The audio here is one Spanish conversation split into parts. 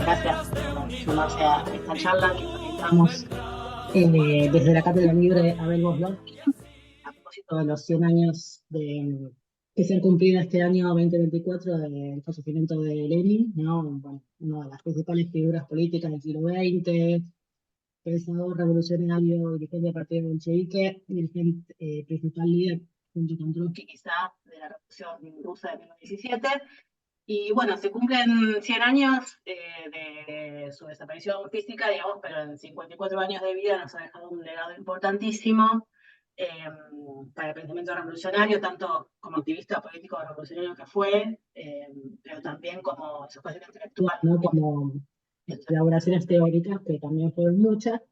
gracias por sumarse a esta charla que organizamos desde la Cátedra Libre Abel Gozlowski, a propósito de los 100 años que se han cumplido este año 2024 del fallecimiento de Lenin, ¿no? Bueno, una de las principales figuras políticas del siglo XX, pensador revolucionario, dirigente del partido bolchevique, dirigente, principal líder junto con Trotsky quizá de la Revolución Rusa de 1917. Y bueno, se cumplen 100 años de su desaparición física, digamos, pero en 54 años de vida nos ha dejado un legado importantísimo eh, para el pensamiento revolucionario, tanto como activista político revolucionario que fue, pero también como su capacidad intelectual, ¿no? Como elaboraciones teóricas, que también fueron muchas.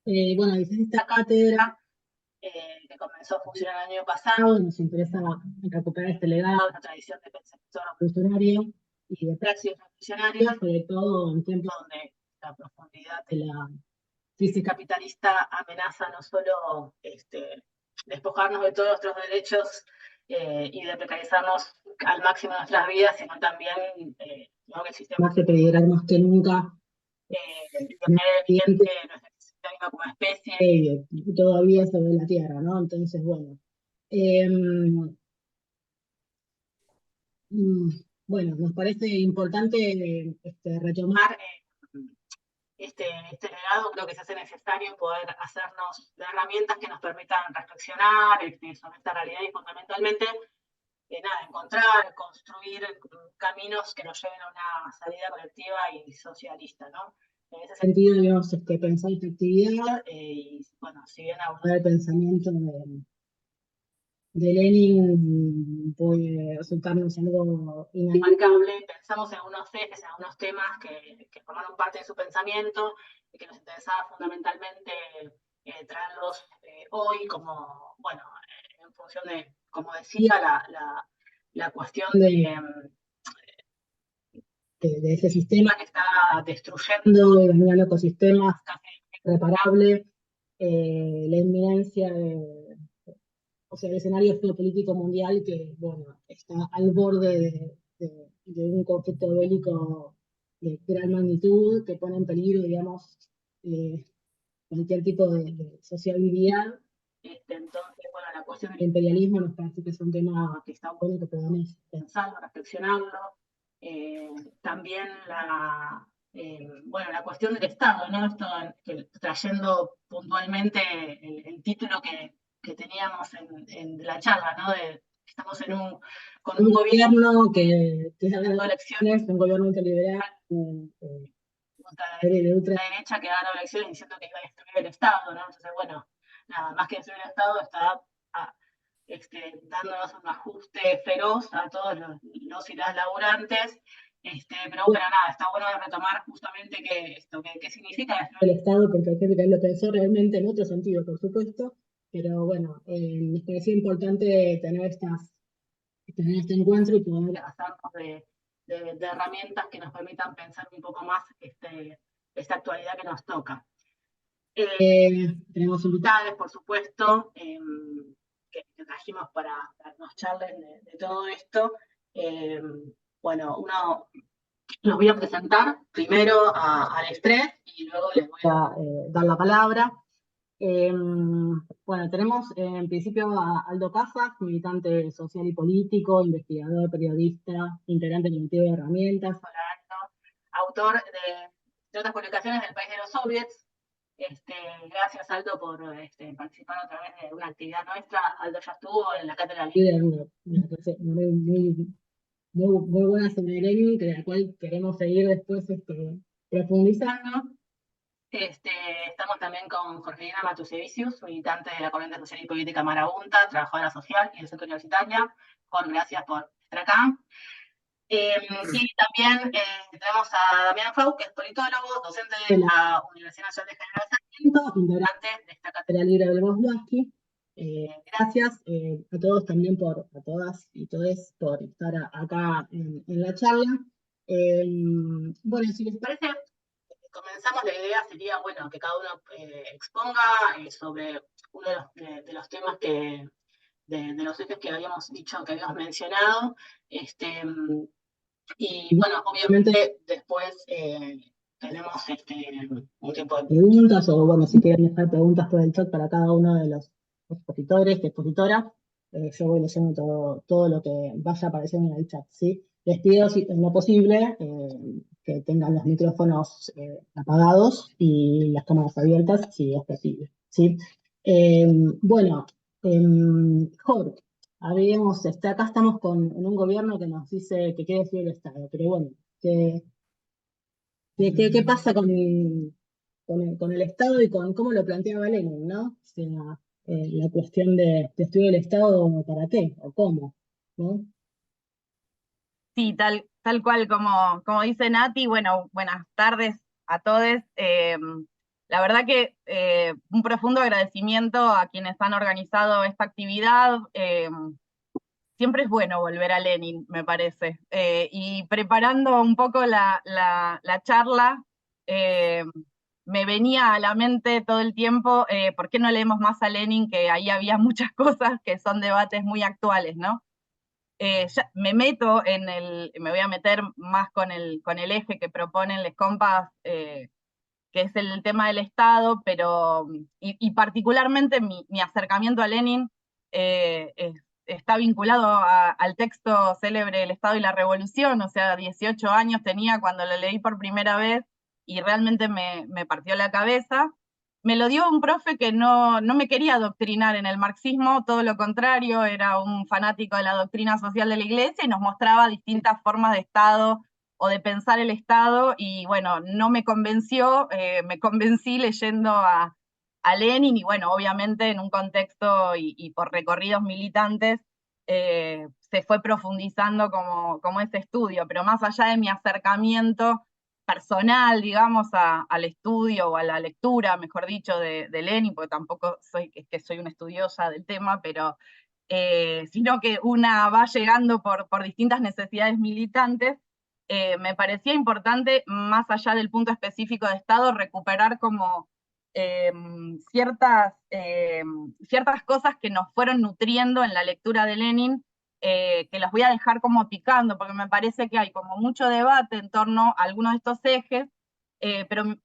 Bueno, dice esta cátedra que comenzó a funcionar el año pasado, y nos interesa recuperar este legado, esta tradición de pensamiento revolucionario y de praxis revolucionaria, sobre todo en tiempos donde la profundidad de la crisis capitalista amenaza no solo despojarnos de todos nuestros derechos y de precarizarnos al máximo nuestras vidas, sino también ¿no? que el sistema hace peligrar más que nunca de manera evidente nuestra existencia como especie y todavía sobre la Tierra, ¿no? Entonces, bueno. Eh, bueno, nos parece importante retomar este legado, creo que se hace necesario poder hacernos de herramientas que nos permitan reflexionar sobre esta realidad y fundamentalmente nada, encontrar, construir caminos que nos lleven a una salida colectiva y socialista, ¿no? En ese sentido, debemos pensar esta actividad y, bueno, si bien abordar el pensamiento de Lenin puede resultarnos algo inabarcable, pensamos en unos ejes, en unos temas que formaron parte de su pensamiento y que nos interesaba fundamentalmente traerlos hoy como, bueno, en función de, como decía, la cuestión de ese sistema que está destruyendo y dañando ecosistemas casi irreparable, la inminencia de, o sea, el escenario geopolítico mundial que, bueno, está al borde de un conflicto bélico de gran magnitud que pone en peligro, digamos, eh, cualquier tipo de sociabilidad. Entonces, bueno, la cuestión del imperialismo nos parece que es un tema que está bueno que podamos pensarlo, reflexionarlo. Eh, También bueno, la cuestión del Estado, ¿no? Esto, trayendo puntualmente el título que teníamos en la charla, ¿no? Estamos con un gobierno que ha ganado elecciones, un gobierno interliberal, de ultraderecha que ha ganado elecciones diciendo que iba a destruir el Estado, ¿no? Entonces, bueno, nada más que destruir el Estado está dándonos un ajuste feroz a todos los y las laburantes. Pero bueno, nada, está bueno retomar justamente qué significa destruir el Estado, porque hay gente que lo pensó realmente en otro sentido, por supuesto, pero bueno, nos pareció importante tener este encuentro y poder hacernos de herramientas que nos permitan pensar un poco más esta actualidad que nos toca. Tenemos invitados, por supuesto, que trajimos para que nos charlen de todo esto. Eh, bueno, los voy a presentar primero al estrés y luego les voy a dar la palabra. Bueno, tenemos en principio a Aldo Casas, militante social y político, investigador, periodista, integrante del colectivo de herramientas. Hola, Aldo, autor de otras publicaciones del país de los soviets. Gracias, Aldo, por participar otra vez de una actividad nuestra. Aldo ya estuvo en la Cátedra Líder, una clase muy buena sobre Lenin, de la cual queremos seguir después profundizando. Estamos también con Jorgelina Matusevicius, militante de la Corriente Social y Política Marabunta, trabajadora social y docente universitaria. Jorge, gracias por estar acá. Y también tenemos a Damián Fau, que es politólogo, docente de la Universidad Nacional de General Sarmiento, integrante de esta cátedra libre del Kozlowski. Gracias a todos también a todas y todes por estar acá en la charla. Bueno, si les parece, comenzamos. La idea sería, bueno, que cada uno exponga sobre uno de los temas de los ejes que habíamos dicho, que habíamos mencionado. Y bueno, obviamente después tenemos un tipo de preguntas, o bueno, si quieren dejar preguntas por el chat para cada uno de los expositores, expositoras, yo voy leyendo todo lo que vaya apareciendo en el chat, ¿sí? Les pido, si es lo posible, que tengan los micrófonos apagados y las cámaras abiertas, si es posible, ¿sí? Eh, bueno, Jorge, acá estamos en un gobierno que nos dice que quiere destruir el Estado, pero bueno, ¿qué, qué pasa con el Estado y con cómo lo planteaba Lenin, ¿no? O sea, la cuestión de destruir el Estado, ¿para qué? ¿O cómo? ¿No? Sí, tal cual como dice Nati, bueno, buenas tardes a todos. La verdad que un profundo agradecimiento a quienes han organizado esta actividad. Siempre es bueno volver a Lenin, me parece. Y preparando un poco la charla, eh, me venía a la mente todo el tiempo, ¿por qué no leemos más a Lenin? Que ahí había muchas cosas que son debates muy actuales, ¿no? Me meto me voy a meter más con el eje que proponen les compas, que es el tema del Estado, pero, y particularmente mi acercamiento a Lenin está vinculado al texto célebre El Estado y la Revolución, o sea, 18 años tenía cuando lo leí por primera vez y realmente me partió la cabeza. Me lo dio un profe que no me quería adoctrinar en el marxismo, todo lo contrario, era un fanático de la doctrina social de la Iglesia y nos mostraba distintas formas de Estado o de pensar el Estado, y bueno, no me convenció, me convencí leyendo a Lenin, y bueno, obviamente en un contexto y por recorridos militantes, se fue profundizando como ese estudio, pero más allá de mi acercamiento personal, digamos, al estudio o a la lectura, mejor dicho, de Lenin, porque tampoco que soy una estudiosa del tema, pero sino que una va llegando por distintas necesidades militantes. Me parecía importante, más allá del punto específico de Estado, recuperar como eh, ciertas cosas que nos fueron nutriendo en la lectura de Lenin, que las voy a dejar como picando, porque me parece que hay como mucho debate en torno a algunos de estos ejes,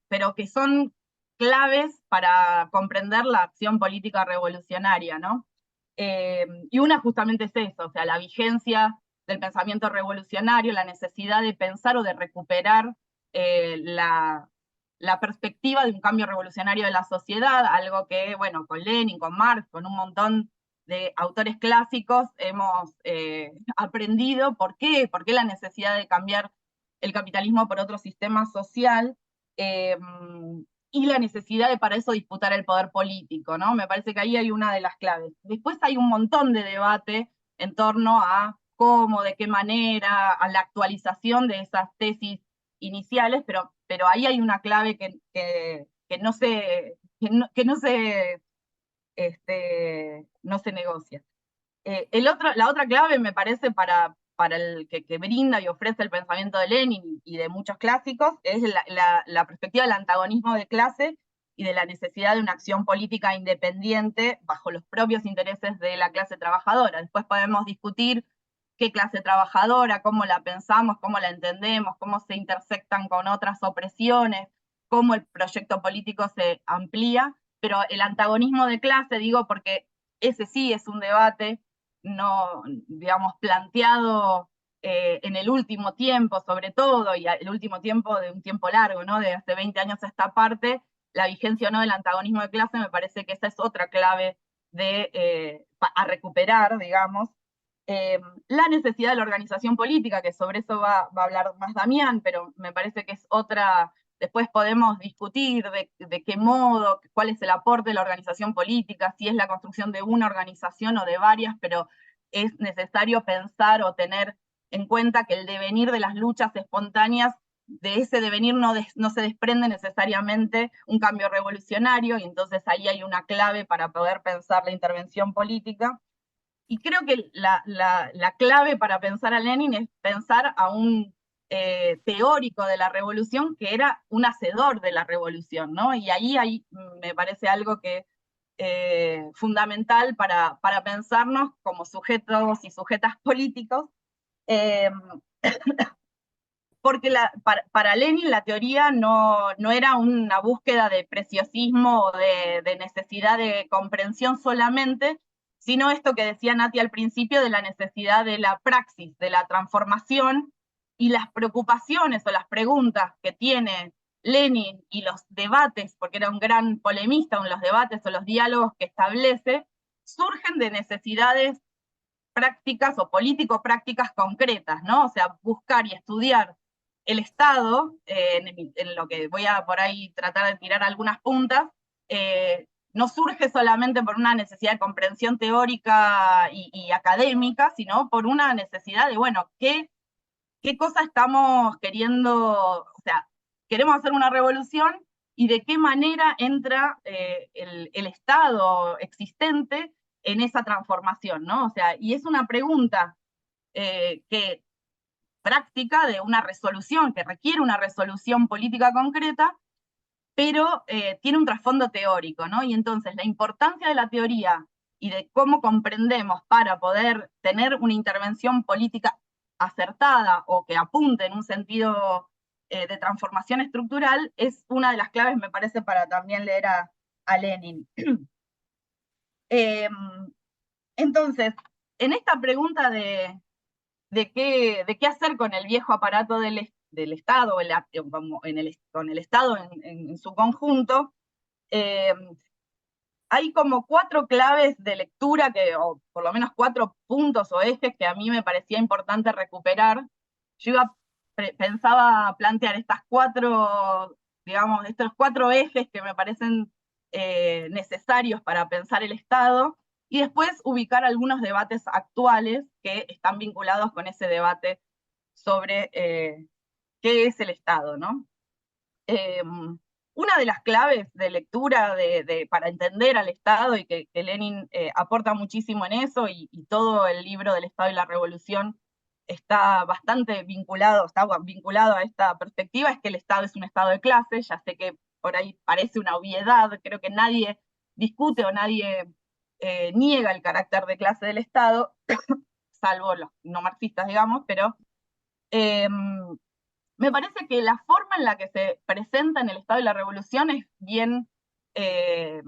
pero que son claves para comprender la acción política revolucionaria, ¿no? Y una justamente es eso, o sea, la vigencia del pensamiento revolucionario, la necesidad de pensar o de recuperar la perspectiva de un cambio revolucionario de la sociedad, algo que, bueno, con Lenin, con Marx, con un montón de autores clásicos hemos aprendido por qué la necesidad de cambiar el capitalismo por otro sistema social, eh, y la necesidad de para eso disputar el poder político, ¿no? Me parece que ahí hay una de las claves. Después hay un montón de debate en torno a cómo, de qué manera, a la actualización de esas tesis iniciales, pero ahí hay una clave que no se negocia. La otra clave, me parece, para el que brinda y ofrece el pensamiento de Lenin y de muchos clásicos, es la perspectiva del antagonismo de clase y de la necesidad de una acción política independiente bajo los propios intereses de la clase trabajadora. Después podemos discutir qué clase trabajadora, cómo la pensamos, cómo la entendemos, cómo se intersectan con otras opresiones, cómo el proyecto político se amplía, pero el antagonismo de clase, digo, porque ese sí es un debate no, digamos, planteado en el último tiempo, sobre todo, y el último tiempo de un tiempo largo, ¿no? De hace 20 años a esta parte, la vigencia o no del antagonismo de clase, me parece que esa es otra clave a recuperar, digamos. La necesidad de la organización política, que sobre eso va a hablar más Damián, pero me parece que es otra. Después podemos discutir de qué modo, cuál es el aporte de la organización política, si es la construcción de una organización o de varias, pero es necesario pensar o tener en cuenta que el devenir de las luchas espontáneas, de ese devenir no se desprende necesariamente un cambio revolucionario, y entonces ahí hay una clave para poder pensar la intervención política. Y creo que la clave para pensar a Lenin es pensar a un teórico de la revolución que era un hacedor de la revolución, ¿no? Y ahí me parece algo que fundamental para pensarnos como sujetos y sujetas políticos. Eh, porque para Lenin la teoría no era una búsqueda de preciosismo o de necesidad de comprensión solamente, sino esto que decía Nati al principio de la necesidad de la praxis, de la transformación, y las preocupaciones o las preguntas que tiene Lenin y los debates, porque era un gran polemista en los debates o los diálogos que establece, surgen de necesidades prácticas o político-prácticas concretas, ¿no? O sea, buscar y estudiar el Estado, en lo que voy a por ahí tratar de tirar algunas puntas, no surge solamente por una necesidad de comprensión teórica y académica, sino por una necesidad de, bueno, qué cosa estamos queriendo, o sea, queremos hacer una revolución y de qué manera entra el Estado existente en esa transformación, ¿no? O sea, y es una pregunta que práctica de una resolución, que requiere una resolución política concreta, pero tiene un trasfondo teórico, ¿no? Y entonces la importancia de la teoría y de cómo comprendemos para poder tener una intervención política acertada o que apunte en un sentido de transformación estructural es una de las claves, me parece, para también leer a Lenin. Entonces, en esta pregunta de qué hacer con el viejo aparato del Estado, con el Estado en su conjunto, eh, hay como 4 claves de lectura, o por lo menos 4 puntos o ejes que a mí me parecía importante recuperar. Yo pensaba plantear estas 4, digamos, estos 4 ejes que me parecen necesarios para pensar el Estado, y después ubicar algunos debates actuales que están vinculados con ese debate sobre qué es el Estado, ¿no? Una de las claves de lectura para entender al Estado, y que Lenin aporta muchísimo en eso, y todo el libro del Estado y la Revolución está bastante vinculado a esta perspectiva, es que el Estado es un Estado de clase. Ya sé que por ahí parece una obviedad, creo que nadie discute o nadie niega el carácter de clase del Estado, salvo los no marxistas, digamos, pero eh, me parece que la forma en la que se presenta en el Estado y la Revolución es bien, eh,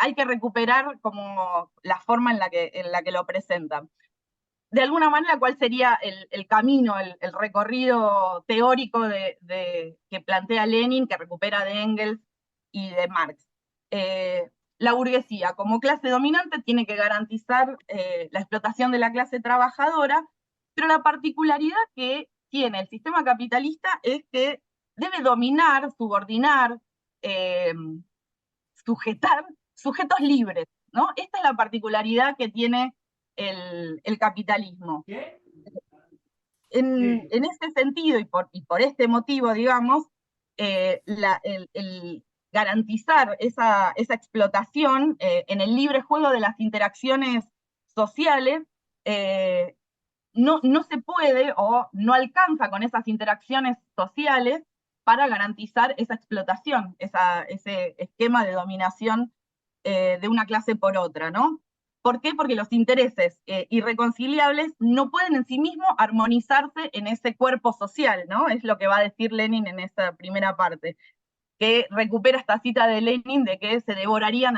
hay que recuperar como la forma en la que lo presentan. De alguna manera, ¿cuál sería el camino, el recorrido teórico que plantea Lenin, que recupera de Engels y de Marx? La burguesía como clase dominante tiene que garantizar la explotación de la clase trabajadora, pero la particularidad que tiene el sistema capitalista es que debe dominar, subordinar, eh, sujetar sujetos libres, ¿no? Esta es la particularidad que tiene el capitalismo. En ese sentido, y por este motivo, digamos, el garantizar esa explotación en el libre juego de las interacciones sociales no se puede o no alcanza con esas interacciones sociales para garantizar esa explotación, ese esquema de dominación de una clase por otra, ¿no? ¿Por qué? Porque los intereses irreconciliables no pueden en sí mismos armonizarse en ese cuerpo social, ¿no? Es lo que va a decir Lenin en esa primera parte, que recupera esta cita de Lenin de que se devorarían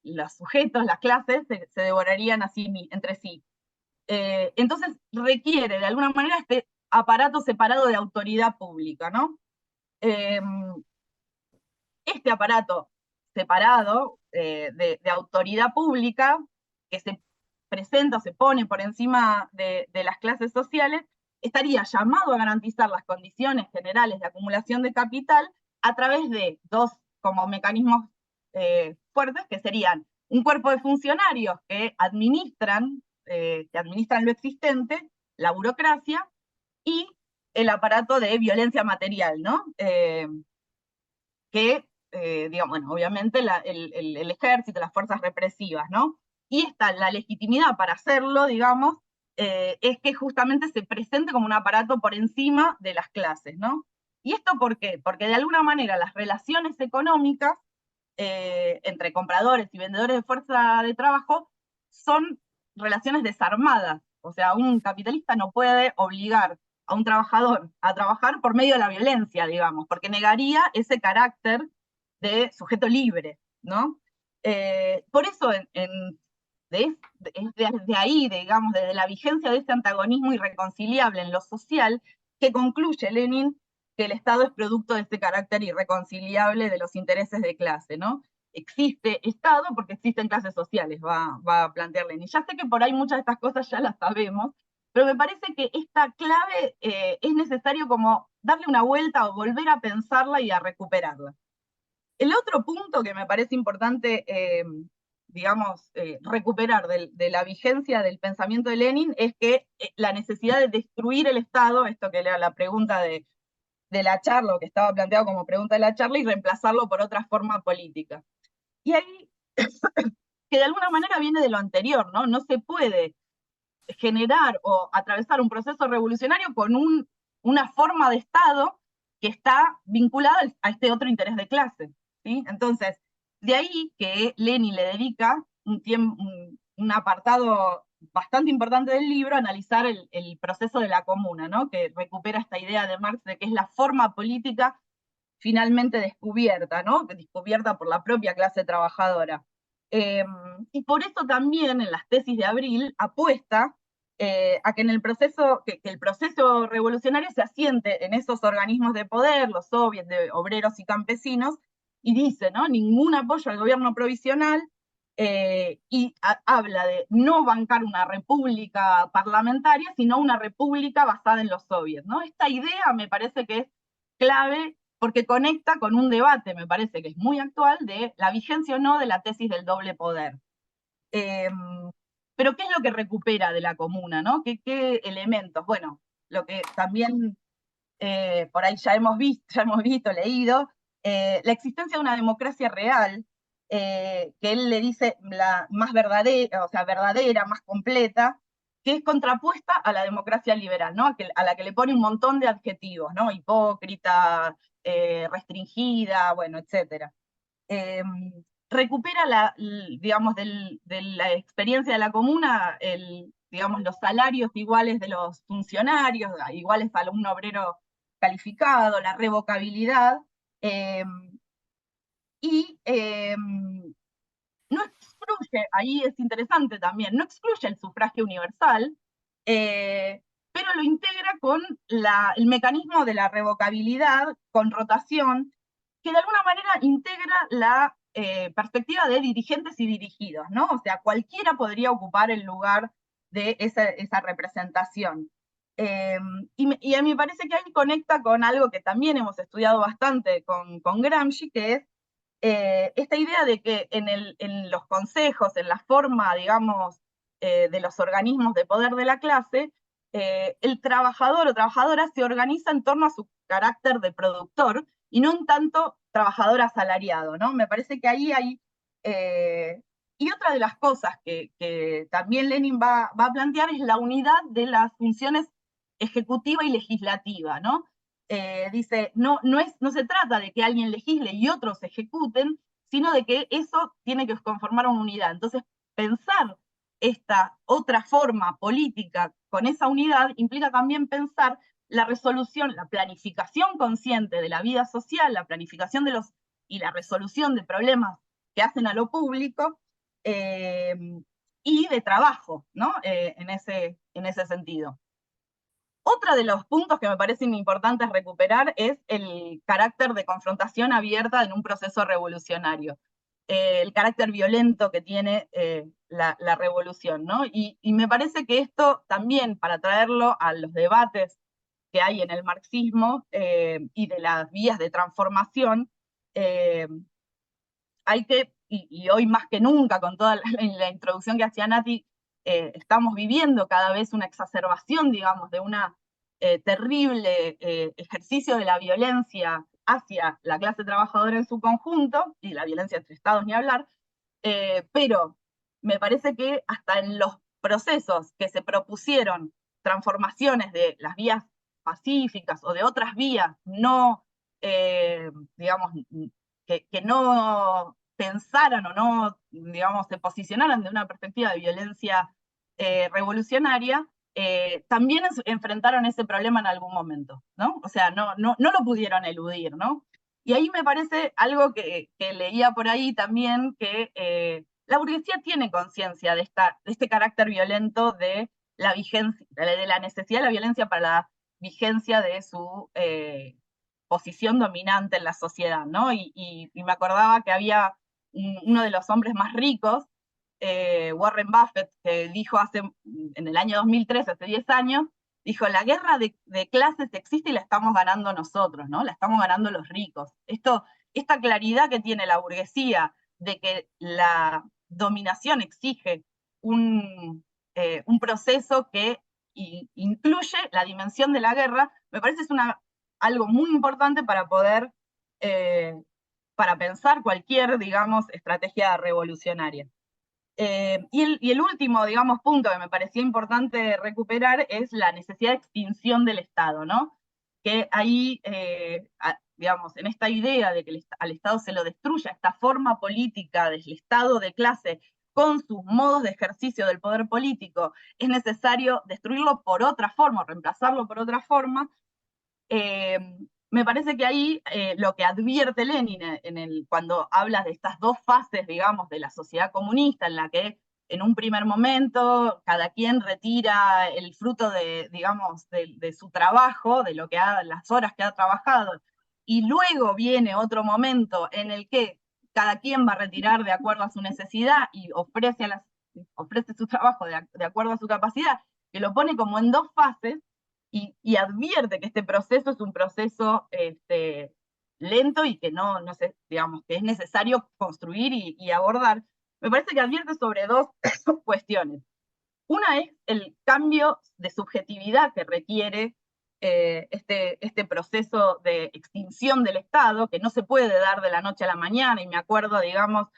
los sujetos, las clases, se devorarían así entre sí. Entonces requiere de alguna manera este aparato separado de autoridad pública, ¿no? Eh, este aparato separado de autoridad pública que se presenta, se pone por encima de las clases sociales, estaría llamado a garantizar las condiciones generales de acumulación de capital a través de 2 como mecanismos fuertes, que serían un cuerpo de funcionarios que administran lo existente, la burocracia, y el aparato de violencia material, ¿no? Que, digamos, bueno, obviamente el ejército, las fuerzas represivas, ¿no? Y la legitimidad para hacerlo, digamos, es que justamente se presente como un aparato por encima de las clases, ¿no? ¿Y esto por qué? Porque de alguna manera las relaciones económicas entre compradores y vendedores de fuerza de trabajo son relaciones desarmadas. O sea, un capitalista no puede obligar a un trabajador a trabajar por medio de la violencia, digamos, porque negaría ese carácter de sujeto libre, ¿no? Por eso desde ahí, digamos, desde la vigencia de este antagonismo irreconciliable en lo social, que concluye Lenin que el Estado es producto de este carácter irreconciliable de los intereses de clase, ¿no? Existe Estado porque existen clases sociales, va a plantear Lenin. Ya sé que por ahí muchas de estas cosas ya las sabemos, pero me parece que esta clave es necesario como darle una vuelta o volver a pensarla y a recuperarla. El otro punto que me parece importante, digamos, recuperar de la vigencia del pensamiento de Lenin es que la necesidad de destruir el Estado, esto que era la pregunta de la charla, o que estaba planteado como pregunta de la charla, y reemplazarlo por otra forma política. Y ahí, que de alguna manera viene de lo anterior, ¿no? No se puede generar o atravesar un proceso revolucionario con una forma de Estado que está vinculada a este otro interés de clase, ¿sí? Entonces, de ahí que Lenin le dedica un apartado bastante importante del libro a analizar el proceso de la comuna, ¿no? Que recupera esta idea de Marx de que es la forma política finalmente descubierta, ¿no? Descubierta por la propia clase trabajadora. Y por eso también en las tesis de Abril apuesta a que en el proceso, que el proceso revolucionario se asiente en esos organismos de poder, los soviets de obreros y campesinos, y dice, ¿no? Ningún apoyo al gobierno provisional, y habla de no bancar una república parlamentaria, sino una república basada en los soviets, ¿no? Esta idea me parece que es clave porque conecta con un debate, me parece que es muy actual, de la vigencia o no de la tesis del doble poder. Pero ¿qué es lo que recupera de la comuna, ¿no? ¿Qué elementos? Bueno, lo que también por ahí ya hemos visto, leído, la existencia de una democracia real, que él le dice la más verdadera, o sea, verdadera, más completa, que es contrapuesta a la democracia liberal, ¿no? A la que le pone un montón de adjetivos, ¿no? Hipócrita, restringida, bueno, etcétera. Recupera digamos, de la experiencia de la comuna, digamos, los salarios iguales de los funcionarios, iguales a un obrero calificado, la revocabilidad, eh, y no excluye, ahí es interesante también, no excluye el sufragio universal, pero lo integra con el mecanismo de la revocabilidad, con rotación, que de alguna manera integra la perspectiva de dirigentes y dirigidos, ¿no? O sea, cualquiera podría ocupar el lugar de esa representación. Y a mí me parece que ahí conecta con algo que también hemos estudiado bastante con Gramsci, que es esta idea de que en los consejos, en la forma, digamos, de los organismos de poder de la clase, el trabajador o trabajadora se organiza en torno a su carácter de productor y no en tanto trabajador asalariado, ¿no? Me parece que ahí hay... y otra de las cosas que también Lenin va a plantear es la unidad de las funciones ejecutiva y legislativa, ¿no? Dice, no se trata de que alguien legisle y otros ejecuten, sino de que eso tiene que conformar una unidad. Entonces, pensar esta otra forma política con esa unidad implica también pensar la resolución, la planificación consciente de la vida social, la planificación y la resolución de problemas que hacen a lo público, y de trabajo, ¿no? En ese sentido. Otro de los puntos que me parecen importantes recuperar es el carácter de confrontación abierta en un proceso revolucionario, el carácter violento que tiene la revolución, ¿no? Y me parece que esto también, para traerlo a los debates que hay en el marxismo y de las vías de transformación, eh, hay que, y hoy más que nunca, con toda la introducción que hacía Nati, estamos viviendo cada vez una exacerbación, digamos, de una terrible ejercicio de la violencia hacia la clase trabajadora en su conjunto, y la violencia entre estados ni hablar, pero me parece que hasta en los procesos que se propusieron transformaciones de las vías pacíficas o de otras vías no, digamos, que no pensaran o no, digamos, se posicionaran de una perspectiva de violencia revolucionaria, también enfrentaron ese problema en algún momento, ¿no? O sea, no lo pudieron eludir, ¿no? Y ahí me parece algo que leía por ahí también, que la burguesía tiene conciencia de este carácter violento de la vigencia, de la necesidad de la violencia para la vigencia de su posición dominante en la sociedad, ¿no? Y me acordaba que había uno de los hombres más ricos, Warren Buffett, que dijo en el año 2003, hace 10 años, dijo, la guerra de clases existe y la estamos ganando nosotros, ¿no? La estamos ganando los ricos. Esta claridad que tiene la burguesía de que la dominación exige un proceso que incluye la dimensión de la guerra, me parece es algo muy importante para poder, para pensar cualquier, digamos, estrategia revolucionaria. Y el último, digamos, punto que me pareció importante recuperar es la necesidad de extinción del Estado, ¿no? Que ahí, digamos, en esta idea de que al Estado se lo destruya, esta forma política del Estado de clase con sus modos de ejercicio del poder político, es necesario destruirlo por otra forma, reemplazarlo por otra forma. Me parece que ahí lo que advierte Lenin cuando habla de estas dos fases, digamos, de la sociedad comunista, en la que en un primer momento cada quien retira el fruto digamos, de su trabajo, de las horas que ha trabajado, y luego viene otro momento en el que cada quien va a retirar de acuerdo a su necesidad y ofrece su trabajo de acuerdo a su capacidad, que lo pone como en dos fases, y advierte que este proceso es un proceso lento y que no sé, digamos, que es necesario construir y abordar. Me parece que advierte sobre dos cuestiones. Una es el cambio de subjetividad que requiere este proceso de extinción del Estado, que no se puede dar de la noche a la mañana, y me acuerdo, digamos,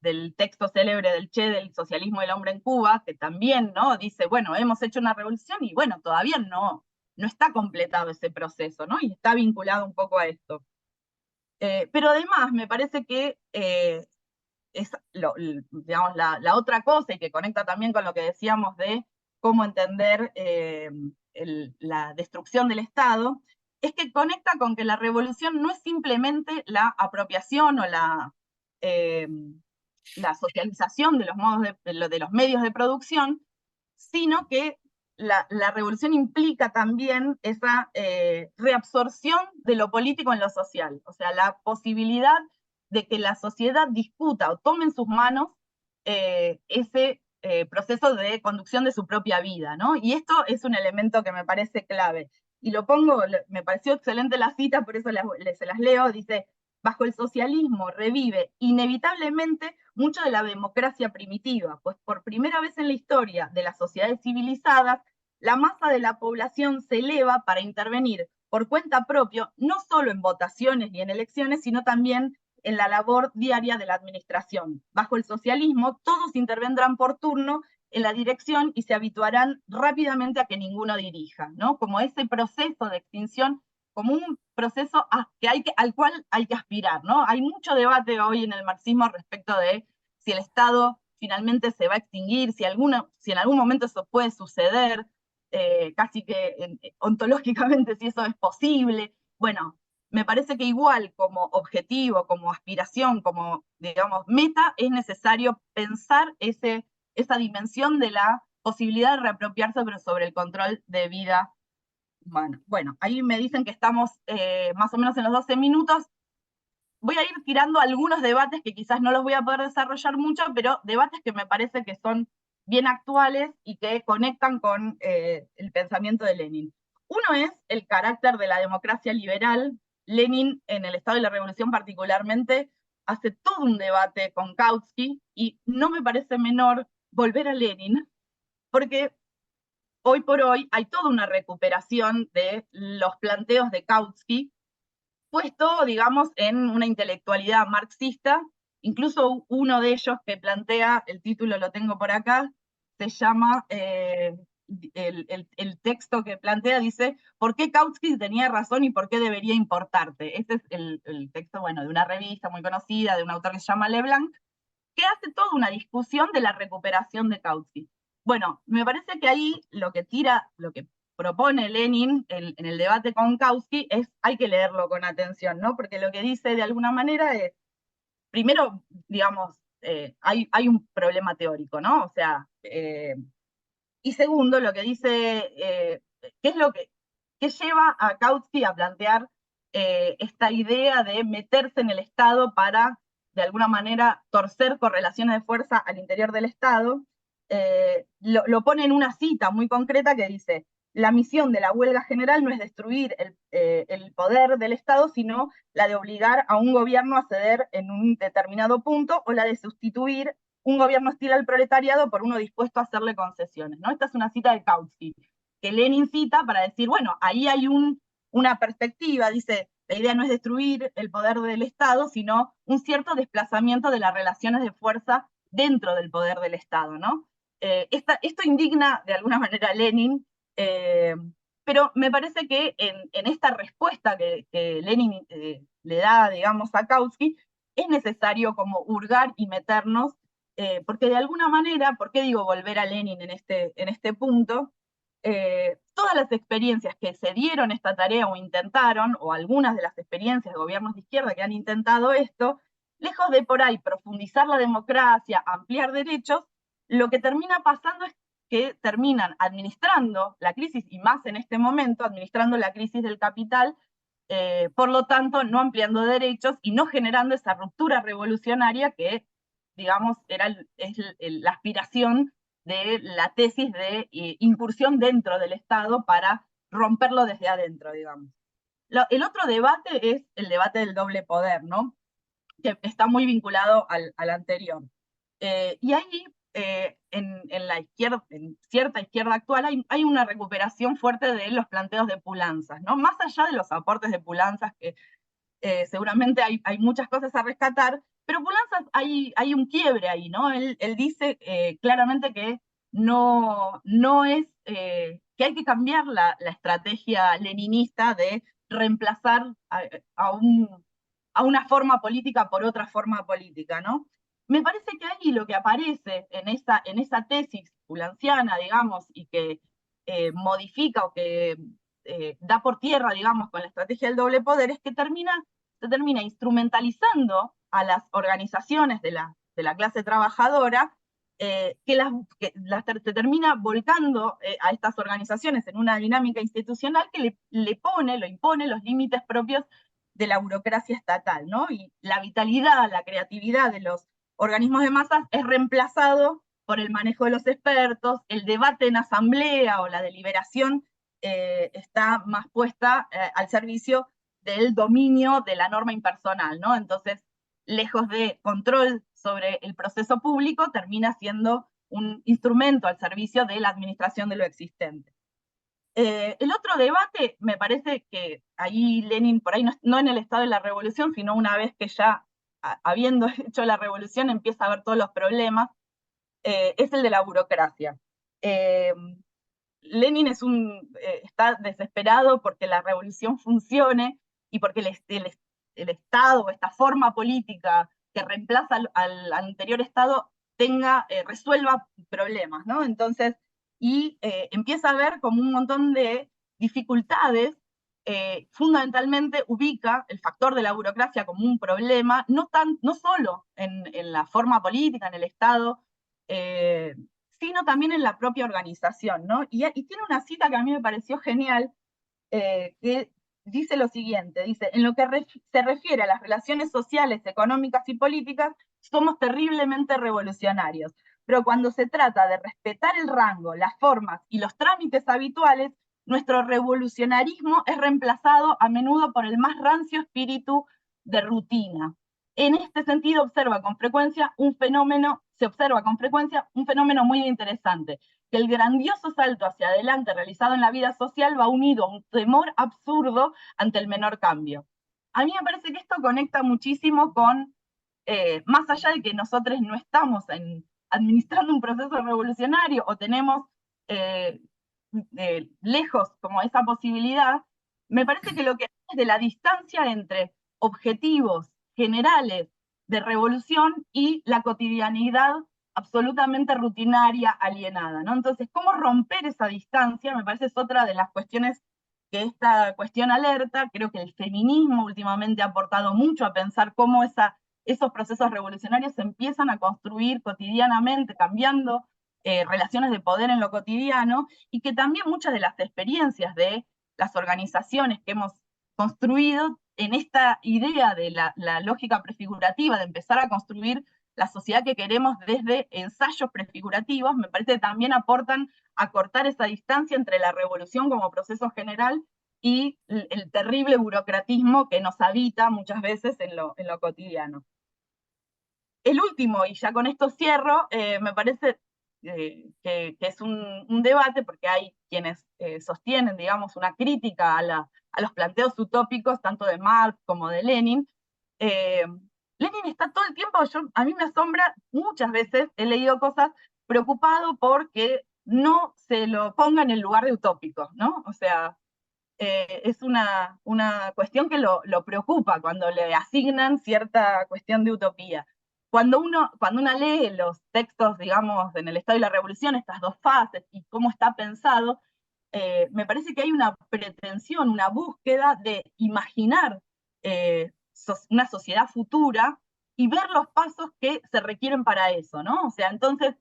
del texto célebre del Che, del socialismo del hombre en Cuba, que también, ¿no? Dice, bueno, hemos hecho una revolución y bueno, todavía no está completado ese proceso, ¿no? Y está vinculado un poco a esto. Pero además me parece que es digamos, la otra cosa, y que conecta también con lo que decíamos de cómo entender la destrucción del Estado, es que conecta con que la revolución no es simplemente la apropiación o eh, la socialización de los de los medios de producción, sino que la revolución implica también esa reabsorción de lo político en lo social, o sea, la posibilidad de que la sociedad discuta o tome en sus manos ese proceso de conducción de su propia vida, ¿no? Y esto es un elemento que me parece clave. Y lo pongo, me pareció excelente la cita, por eso se las leo, dice, bajo el socialismo revive inevitablemente mucho de la democracia primitiva, pues por primera vez en la historia de las sociedades civilizadas, la masa de la población se eleva para intervenir por cuenta propia, no solo en votaciones y en elecciones, sino también en la labor diaria de la administración. Bajo el socialismo, todos intervendrán por turno en la dirección y se habituarán rápidamente a que ninguno dirija, ¿no? Como ese proceso de extinción, como un proceso al cual hay que aspirar, ¿no? Hay mucho debate hoy en el marxismo respecto de si el Estado finalmente se va a extinguir, si en algún momento eso puede suceder, casi que ontológicamente si eso es posible. Bueno, me parece que igual como objetivo, como aspiración, como, digamos, meta, es necesario pensar esa dimensión de la posibilidad de reapropiarse, pero sobre el control de vida humana. Bueno, ahí me dicen que estamos más o menos en los 12 minutos. Voy a ir tirando algunos debates que quizás no los voy a poder desarrollar mucho, pero debates que me parece que son bien actuales y que conectan con el pensamiento de Lenin. Uno es el carácter de la democracia liberal. Lenin, en el Estado de la Revolución particularmente, hace todo un debate con Kautsky, y no me parece menor volver a Lenin, porque hoy por hoy hay toda una recuperación de los planteos de Kautsky, puesto, digamos, en una intelectualidad marxista. Incluso uno de ellos que plantea, el título lo tengo por acá, se llama, el texto que plantea dice, ¿por qué Kautsky tenía razón y por qué debería importarte? Este es el texto, bueno, de una revista muy conocida, de un autor que se llama Leblanc, que hace toda una discusión de la recuperación de Kautsky. Bueno, me parece que ahí lo que propone Lenin en el debate con Kautsky hay que leerlo con atención, ¿no? Porque lo que dice de alguna manera es, primero, digamos, hay un problema teórico, ¿no? O sea, y segundo, lo que dice, ¿qué es lo qué lleva a Kautsky a plantear esta idea de meterse en el Estado para, de alguna manera, torcer correlaciones de fuerza al interior del Estado? Lo pone en una cita muy concreta que dice: la misión de la huelga general no es destruir el poder del Estado, sino la de obligar a un gobierno a ceder en un determinado punto, o la de sustituir un gobierno hostil al proletariado por uno dispuesto a hacerle concesiones, ¿no? Esta es una cita de Kautsky, que Lenin cita para decir, bueno, ahí hay una perspectiva, dice, la idea no es destruir el poder del Estado, sino un cierto desplazamiento de las relaciones de fuerza dentro del poder del Estado, ¿no? Esto indigna de alguna manera a Lenin, pero me parece que en esta respuesta que Lenin le da, digamos, a Kautsky, es necesario como hurgar y meternos, porque de alguna manera, ¿por qué digo volver a Lenin en este punto? Todas las experiencias que se dieron esta tarea o intentaron, o algunas de las experiencias de gobiernos de izquierda que han intentado esto, lejos de por ahí profundizar la democracia, ampliar derechos, lo que termina pasando es que terminan administrando la crisis, y más en este momento, administrando la crisis del capital, por lo tanto, no ampliando derechos y no generando esa ruptura revolucionaria que, digamos, es la aspiración de la tesis de incursión dentro del Estado para romperlo desde adentro, digamos. El otro debate es el debate del doble poder, ¿no? Que está muy vinculado al anterior. Y ahí, la izquierda, en cierta izquierda actual, hay una recuperación fuerte de los planteos de Pulanzas, ¿no? Más allá de los aportes de Pulanzas, que seguramente hay muchas cosas a rescatar, pero Pulanzas hay un quiebre ahí, ¿no? Él dice claramente que no es, que hay que cambiar la estrategia leninista de reemplazar a una forma política por otra forma política, ¿no? Me parece que ahí lo que aparece en esa tesis pulanciana, digamos, y que modifica o que da por tierra, digamos, con la estrategia del doble poder, es que se termina instrumentalizando a las organizaciones de la clase trabajadora, se termina volcando a estas organizaciones en una dinámica institucional que lo impone los límites propios de la burocracia estatal, ¿no? Y la vitalidad, la creatividad de los organismos de masas es reemplazado por el manejo de los expertos, el debate en asamblea o la deliberación está más puesta al servicio del dominio de la norma impersonal, ¿no? Entonces, lejos de control sobre el proceso público, termina siendo un instrumento al servicio de la administración de lo existente. El otro debate, me parece que ahí Lenin, por ahí no en el estado de la revolución, sino una vez que ya, habiendo hecho la revolución, empieza a ver todos los problemas, es el de la burocracia. Lenin está desesperado porque la revolución funcione y porque el Estado, esta forma política que reemplaza al anterior Estado, resuelva problemas, ¿no? Entonces, empieza a ver como un montón de dificultades, fundamentalmente ubica el factor de la burocracia como un problema, no solo en la forma política, en el Estado, sino también en la propia organización, ¿no? Y tiene una cita que a mí me pareció genial, que dice lo siguiente, dice: en lo que se refiere a las relaciones sociales, económicas y políticas, somos terriblemente revolucionarios, pero cuando se trata de respetar el rango, las formas y los trámites habituales, nuestro revolucionarismo es reemplazado a menudo por el más rancio espíritu de rutina. En este sentido, se observa con frecuencia un fenómeno muy interesante, que el grandioso salto hacia adelante realizado en la vida social va unido a un temor absurdo ante el menor cambio. A mí me parece que esto conecta muchísimo con, más allá de que nosotros no estamos administrando un proceso revolucionario o tenemos lejos como esa posibilidad, me parece que lo que es de la distancia entre objetivos generales de revolución y la cotidianidad absolutamente rutinaria, alienada, ¿no? Entonces, ¿cómo romper esa distancia? Me parece es otra de las cuestiones que esta cuestión alerta. Creo que el feminismo últimamente ha aportado mucho a pensar cómo esos procesos revolucionarios se empiezan a construir cotidianamente, cambiando relaciones de poder en lo cotidiano, y que también muchas de las experiencias de las organizaciones que hemos construido en esta idea de la lógica prefigurativa, de empezar a construir la sociedad que queremos desde ensayos prefigurativos, me parece que también aportan a cortar esa distancia entre la revolución como proceso general y el terrible burocratismo que nos habita muchas veces en lo cotidiano. El último, y ya con esto cierro, me parece que es un debate, porque hay quienes sostienen, digamos, una crítica a los planteos utópicos, tanto de Marx como de Lenin. Lenin está todo el tiempo, a mí me asombra, muchas veces he leído cosas preocupado porque no se lo ponga en el lugar de utópico, ¿no? O sea, es una cuestión que lo preocupa cuando le asignan cierta cuestión de utopía. Cuando una lee los textos, digamos, en el Estado y la Revolución, estas dos fases y cómo está pensado, me parece que hay una pretensión, una búsqueda de imaginar una sociedad futura y ver los pasos que se requieren para eso, ¿no? O sea, entonces,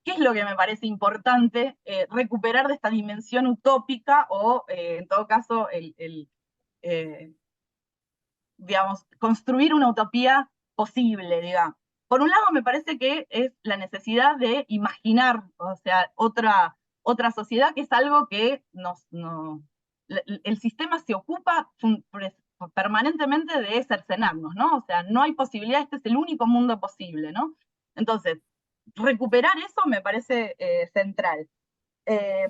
¿qué es lo que me parece importante recuperar de esta dimensión utópica o, en todo caso, eh, digamos, construir una utopía posible, digamos? Por un lado, me parece que es la necesidad de imaginar, o sea, otra sociedad, que es algo que el sistema se ocupa permanentemente de cercenarnos, ¿no? O sea, no hay posibilidad, este es el único mundo posible, ¿no? Entonces, recuperar eso me parece central. Eh,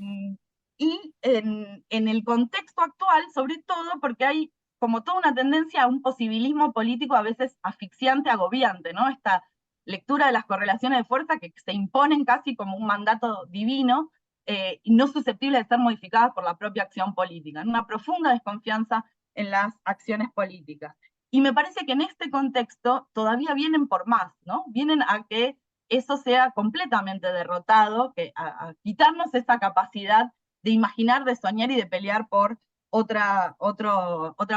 y en el contexto actual, sobre todo, porque hay como toda una tendencia a un posibilismo político a veces asfixiante, agobiante, ¿no? Esta lectura de las correlaciones de fuerza que se imponen casi como un mandato divino y no susceptibles de ser modificadas por la propia acción política, ¿no? Una profunda desconfianza en las acciones políticas. Y me parece que en este contexto todavía vienen por más, ¿no? Vienen a que eso sea completamente derrotado, a quitarnos esa capacidad de imaginar, de soñar y de pelear por otra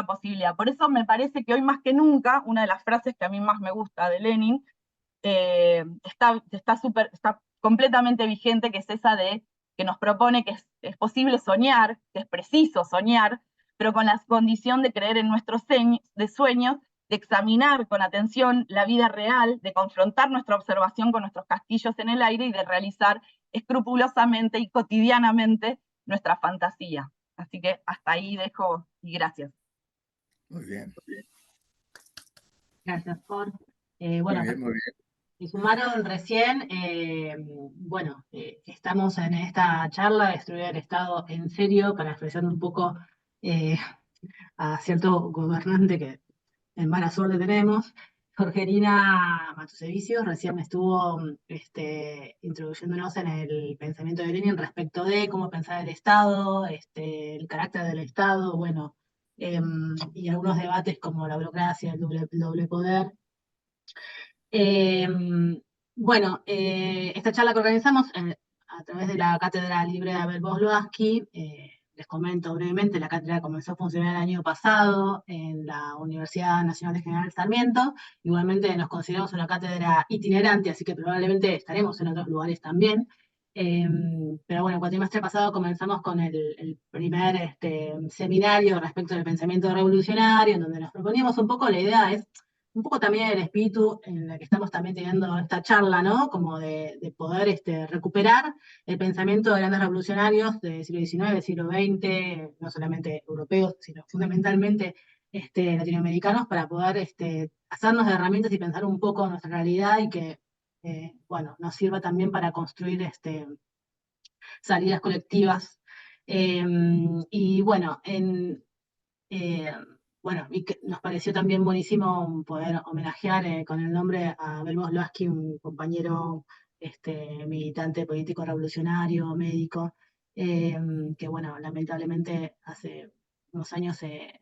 posibilidad. Por eso me parece que hoy más que nunca, una de las frases que a mí más me gusta de Lenin, está completamente vigente, que es esa de que nos propone que es posible soñar, que es preciso soñar, pero con la condición de creer en nuestros sueños, de examinar con atención la vida real, de confrontar nuestra observación con nuestros castillos en el aire y de realizar escrupulosamente y cotidianamente nuestra fantasía. Así que hasta ahí dejo y gracias. Muy bien. Gracias, Cor. Muy Bueno, bien, muy bien. se sumaron recién, estamos en esta charla de Destruir el Estado en serio, para expresar un poco eh, a cierto gobernante que en mala suerte tenemos. Jorgelina Matusevicius recién estuvo introduciéndonos en el pensamiento de Lenin respecto de cómo pensar el Estado, el carácter del Estado, bueno, y algunos debates como la burocracia, el doble poder. Esta charla que organizamos a través de la Cátedra Libre de Abel Bosloaski, les comento brevemente, la cátedra comenzó a funcionar el año pasado en la Universidad Nacional de General Sarmiento. Igualmente nos consideramos una cátedra itinerante, así que probablemente estaremos en otros lugares también. Pero bueno, el cuatrimestre pasado comenzamos con el primer seminario respecto del pensamiento revolucionario, en donde nos proponíamos un poco, la idea es un poco también el espíritu en el que estamos también teniendo esta charla, ¿no? Como de poder recuperar el pensamiento de grandes revolucionarios del siglo XIX, siglo XX, no solamente europeos, sino fundamentalmente latinoamericanos, para poder hacernos de herramientas y pensar un poco nuestra realidad y que, nos sirva también para construir salidas colectivas. Y bueno, y que nos pareció también buenísimo poder homenajear con el nombre a Abel Bosloaski, un compañero militante político revolucionario, médico, que bueno, lamentablemente hace unos años se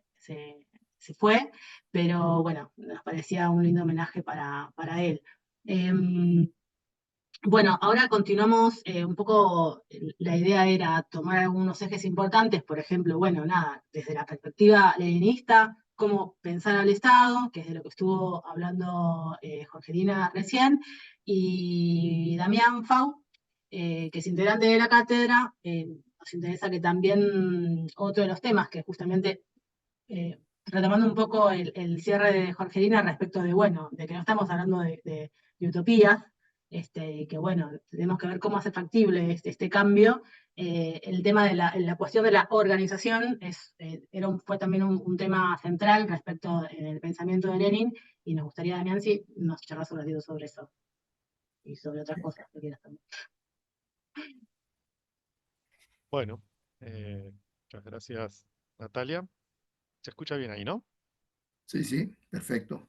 fue, pero bueno, nos parecía un lindo homenaje para él. Bueno, ahora continuamos un poco, la idea era tomar algunos ejes importantes, por ejemplo, bueno, nada, desde la perspectiva leninista, cómo pensar al Estado, que es de lo que estuvo hablando Jorgelina recién, y Damián Fau, que es integrante de la cátedra, nos interesa que también otro de los temas que justamente retomando un poco el cierre de Jorgelina respecto de, bueno, de que no estamos hablando de utopías, y que, bueno, tenemos que ver cómo hace factible este cambio. El tema de la cuestión de la organización fue también un tema central respecto del pensamiento de Lenin, y nos gustaría, Damián, si nos charlas un ratito sobre eso y sobre otras cosas que quieras también. Bueno, muchas gracias, Natalia. Se escucha bien ahí, ¿no? Sí, sí, perfecto.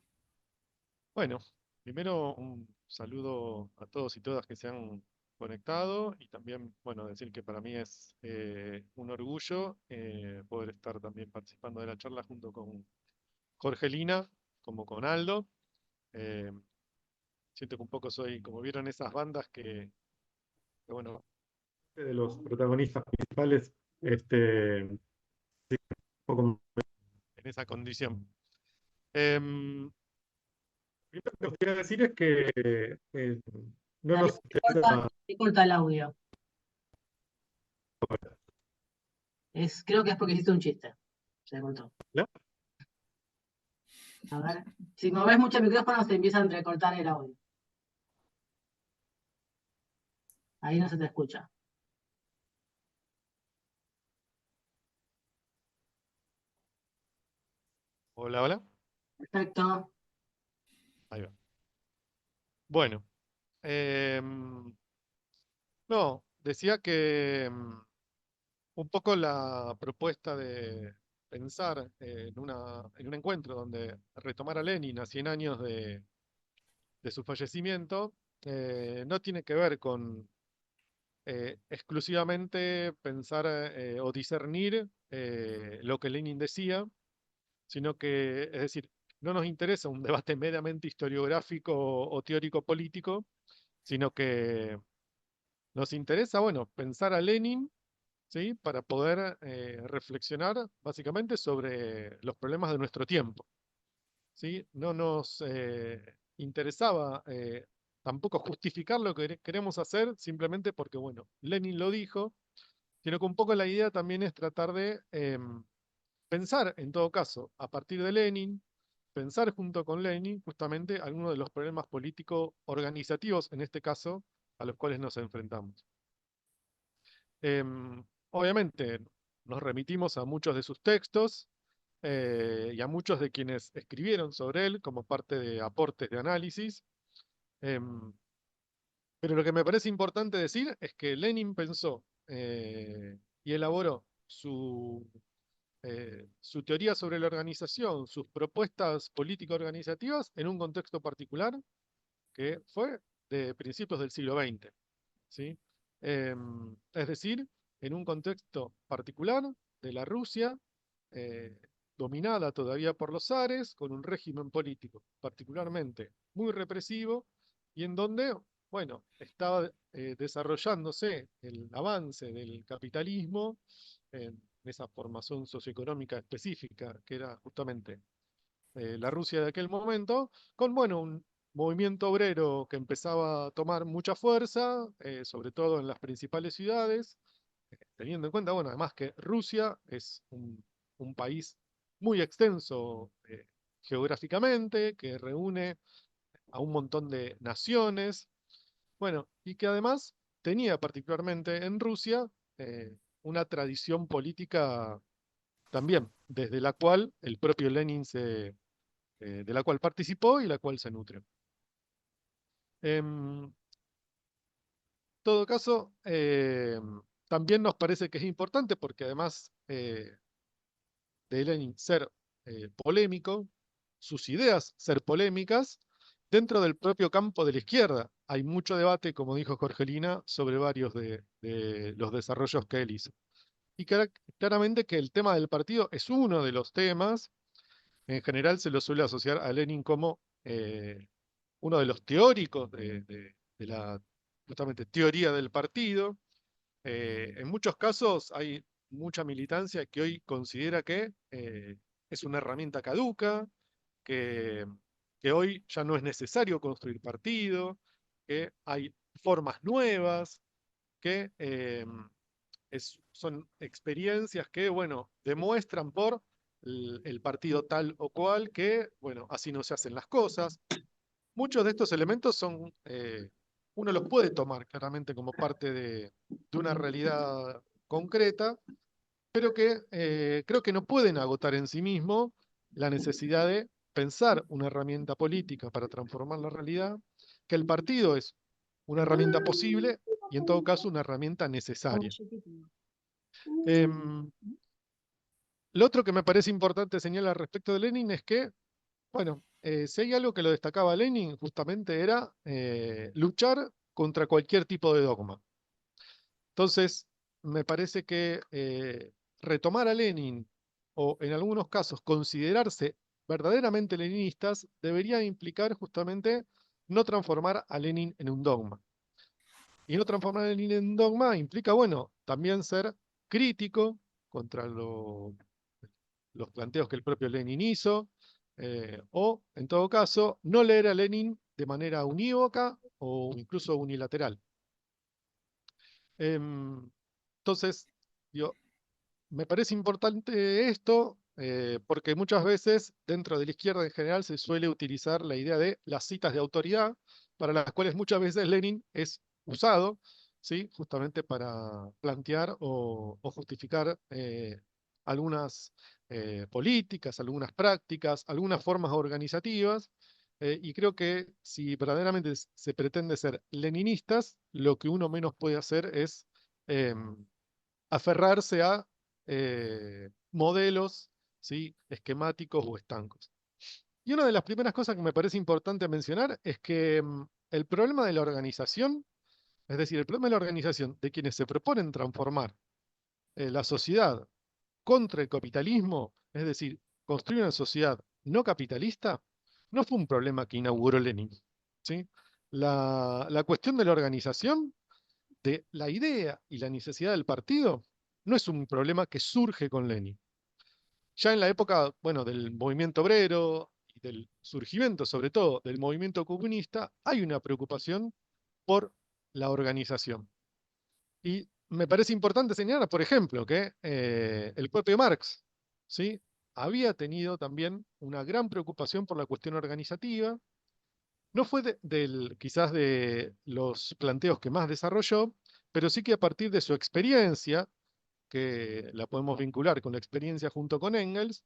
Bueno, primero un saludo a todos y todas que se han conectado y también, bueno, decir que para mí es un orgullo poder estar también participando de la charla junto con Jorgelina, como con Aldo. Eh, Siento que un poco soy, como vieron esas bandas bueno, de los protagonistas principales, un poco en esa condición. Em, Primero que os quiero decir es que no Dale, nos interesa. te corta el audio. Creo que es porque hiciste un chiste. Se cortó. ¿No? A ver, si moves mucho el micrófono se empieza a entrecortar el audio. Ahí no se te escucha. Hola, hola. Perfecto. Ahí va. Bueno, no, decía que un poco la propuesta de pensar en un encuentro donde retomar a Lenin a 100 años de su fallecimiento no tiene que ver con exclusivamente pensar o discernir lo que Lenin decía, sino que, es decir, no nos interesa un debate meramente historiográfico o teórico político, sino que nos interesa, bueno, pensar a Lenin, ¿sí? Para poder reflexionar básicamente sobre los problemas de nuestro tiempo, ¿sí? No nos interesaba tampoco justificar lo que queremos hacer simplemente porque, bueno, Lenin lo dijo, sino que un poco la idea también es tratar de pensar, en todo caso, a partir de Lenin, pensar junto con Lenin justamente algunos de los problemas políticos organizativos, en este caso, a los cuales nos enfrentamos. Obviamente, nos remitimos a muchos de sus textos y a muchos de quienes escribieron sobre él como parte de aportes de análisis. Em, pero lo que me parece importante decir es que Lenin pensó y elaboró su teoría sobre la organización, sus propuestas político-organizativas en un contexto particular que fue de principios del siglo XX, ¿sí? Es decir, en un contexto particular de la Rusia, eh, dominada todavía por los zares, con un régimen político particularmente muy represivo, y en donde, bueno, estaba desarrollándose el avance del capitalismo en esa formación socioeconómica específica, que era justamente la Rusia de aquel momento, con, bueno, un movimiento obrero que empezaba a tomar mucha fuerza, sobre todo en las principales ciudades, teniendo en cuenta, bueno, además que Rusia es un país muy extenso geográficamente, que reúne a un montón de naciones, bueno, y que además tenía particularmente en Rusia una tradición política también, desde la cual el propio Lenin de la cual participó y la cual se nutre. En todo caso, también nos parece que es importante porque además de Lenin ser polémico, sus ideas ser polémicas, dentro del propio campo de la izquierda hay mucho debate, como dijo Jorgelina, sobre varios de los desarrollos que él hizo. Y claramente que el tema del partido es uno de los temas. En general se lo suele asociar a Lenin como uno de los teóricos de la justamente teoría del partido. En muchos casos hay mucha militancia que hoy considera que es una herramienta caduca, que, que hoy ya no es necesario construir partido, que hay formas nuevas, que son experiencias que, bueno, demuestran por el partido tal o cual que, bueno, así no se hacen las cosas. Muchos de estos elementos son, uno los puede tomar claramente como parte de una realidad concreta, pero que creo que no pueden agotar en sí mismo la necesidad de pensar una herramienta política para transformar la realidad, que el partido es una herramienta posible y en todo caso una herramienta necesaria. Em, lo otro que me parece importante señalar respecto de Lenin es que, bueno, si hay algo que lo destacaba Lenin, justamente era luchar contra cualquier tipo de dogma. Entonces, me parece que retomar a Lenin, o en algunos casos considerarse verdaderamente leninistas, debería implicar justamente no transformar a Lenin en un dogma. Y no transformar a Lenin en un dogma implica, bueno, también ser crítico contra los planteos que el propio Lenin hizo, o, en todo caso, no leer a Lenin de manera unívoca o incluso unilateral. Entonces, digo, me parece importante esto porque muchas veces dentro de la izquierda en general se suele utilizar la idea de las citas de autoridad, para las cuales muchas veces Lenin es usado, ¿sí? Justamente para plantear o justificar algunas políticas, algunas prácticas, algunas formas organizativas. Y creo que si verdaderamente se pretende ser leninistas, lo que uno menos puede hacer es aferrarse a modelos, ¿sí? Esquemáticos o estancos. Y una de las primeras cosas que me parece importante mencionar es que el problema de la organización, es decir, el problema de la organización de quienes se proponen transformar la sociedad contra el capitalismo, es decir, construir una sociedad no capitalista, no fue un problema que inauguró Lenin, ¿sí? La cuestión de la organización, de la idea y la necesidad del partido, no es un problema que surge con Lenin. Ya en la época, bueno, del movimiento obrero y del surgimiento, sobre todo, del movimiento comunista, hay una preocupación por la organización. Y me parece importante señalar, por ejemplo, que el propio Marx, ¿sí? Había tenido también una gran preocupación por la cuestión organizativa. No fue quizás de los planteos que más desarrolló, pero sí que a partir de su experiencia, que la podemos vincular con la experiencia junto con Engels,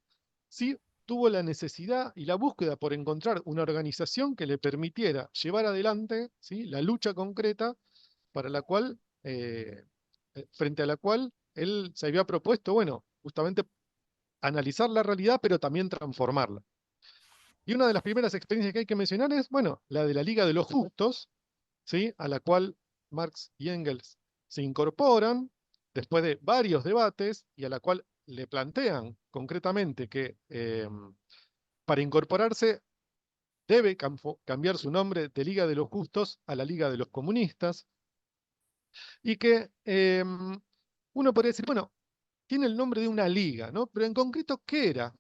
sí tuvo la necesidad y la búsqueda por encontrar una organización que le permitiera llevar adelante, ¿sí? La lucha concreta para la cual, frente a la cual él se había propuesto, bueno, justamente analizar la realidad, pero también transformarla. Y una de las primeras experiencias que hay que mencionar es, bueno, la de la Liga de los Justos, ¿sí? A la cual Marx y Engels se incorporan después de varios debates y a la cual le plantean concretamente que para incorporarse debe cambiar su nombre de Liga de los Justos a la Liga de los Comunistas, y que uno podría decir, bueno, tiene el nombre de una liga, ¿no? Pero en concreto, ¿qué era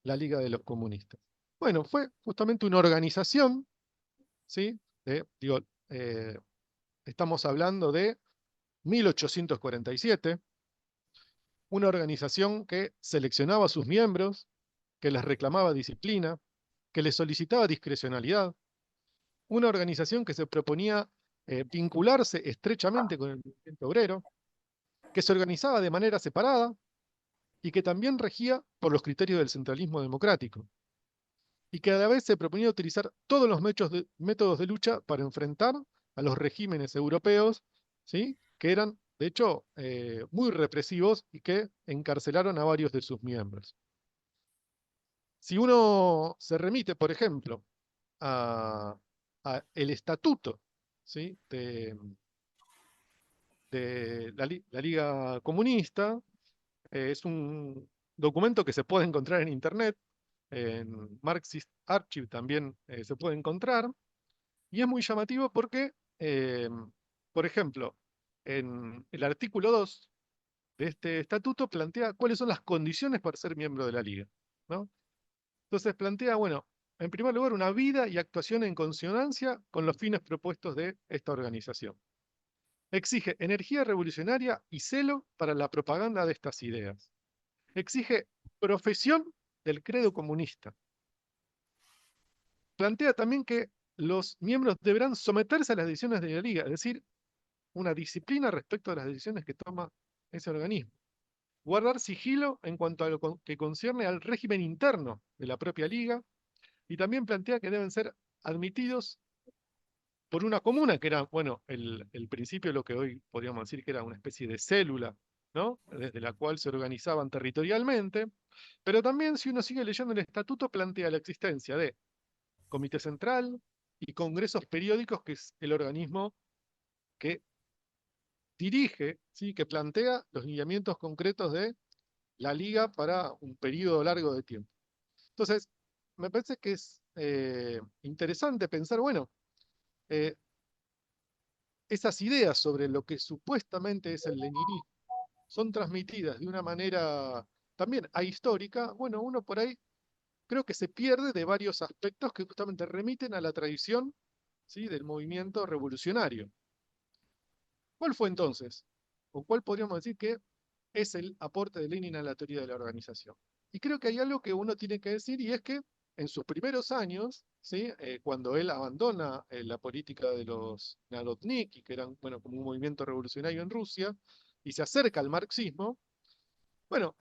la Liga de los Comunistas? Bueno, fue justamente una organización, ¿sí? Digo, estamos hablando de 1847, una organización que seleccionaba a sus miembros, que les reclamaba disciplina, que les solicitaba discrecionalidad, una organización que se proponía vincularse estrechamente con el movimiento obrero, que se organizaba de manera separada y que también regía por los criterios del centralismo democrático, y que a la vez se proponía utilizar todos los métodos de lucha para enfrentar a los regímenes europeos, ¿sí? Que eran, de hecho, muy represivos y que encarcelaron a varios de sus miembros. Si uno se remite, por ejemplo, a el estatuto, ¿sí? de la Liga Comunista, es un documento que se puede encontrar en Internet, en Marxist Archive también se puede encontrar, y es muy llamativo porque por ejemplo, en el artículo 2 de este estatuto plantea cuáles son las condiciones para ser miembro de la Liga, ¿no? Entonces plantea, bueno, en primer lugar, una vida y actuación en consonancia con los fines propuestos de esta organización. Exige energía revolucionaria y celo para la propaganda de estas ideas. Exige profesión del credo comunista. Plantea también que los miembros deberán someterse a las decisiones de la Liga, es decir, una disciplina respecto a las decisiones que toma ese organismo. Guardar sigilo en cuanto a lo que concierne al régimen interno de la propia Liga, y también plantea que deben ser admitidos por una comuna, que era, bueno, el principio de lo que hoy podríamos decir que era una especie de célula, ¿no? Desde la cual se organizaban territorialmente, pero también si uno sigue leyendo el estatuto plantea la existencia de comité central y congresos periódicos, que es el organismo que dirige, ¿sí? Que plantea los lineamientos concretos de la Liga para un periodo largo de tiempo. Entonces, me parece que es interesante pensar, bueno, eh, esas ideas sobre lo que supuestamente es el leninismo son transmitidas de una manera también ahistórica. Bueno, uno por ahí creo que se pierde de varios aspectos que justamente remiten a la tradición, ¿sí? Del movimiento revolucionario. ¿Cuál fue entonces? ¿O cuál podríamos decir que es el aporte de Lenin a la teoría de la organización? Y creo que hay algo que uno tiene que decir, y es que en sus primeros años, ¿sí? Cuando él abandona la política de los Narodniki, que eran, bueno, como un movimiento revolucionario en Rusia, y se acerca al marxismo, bueno,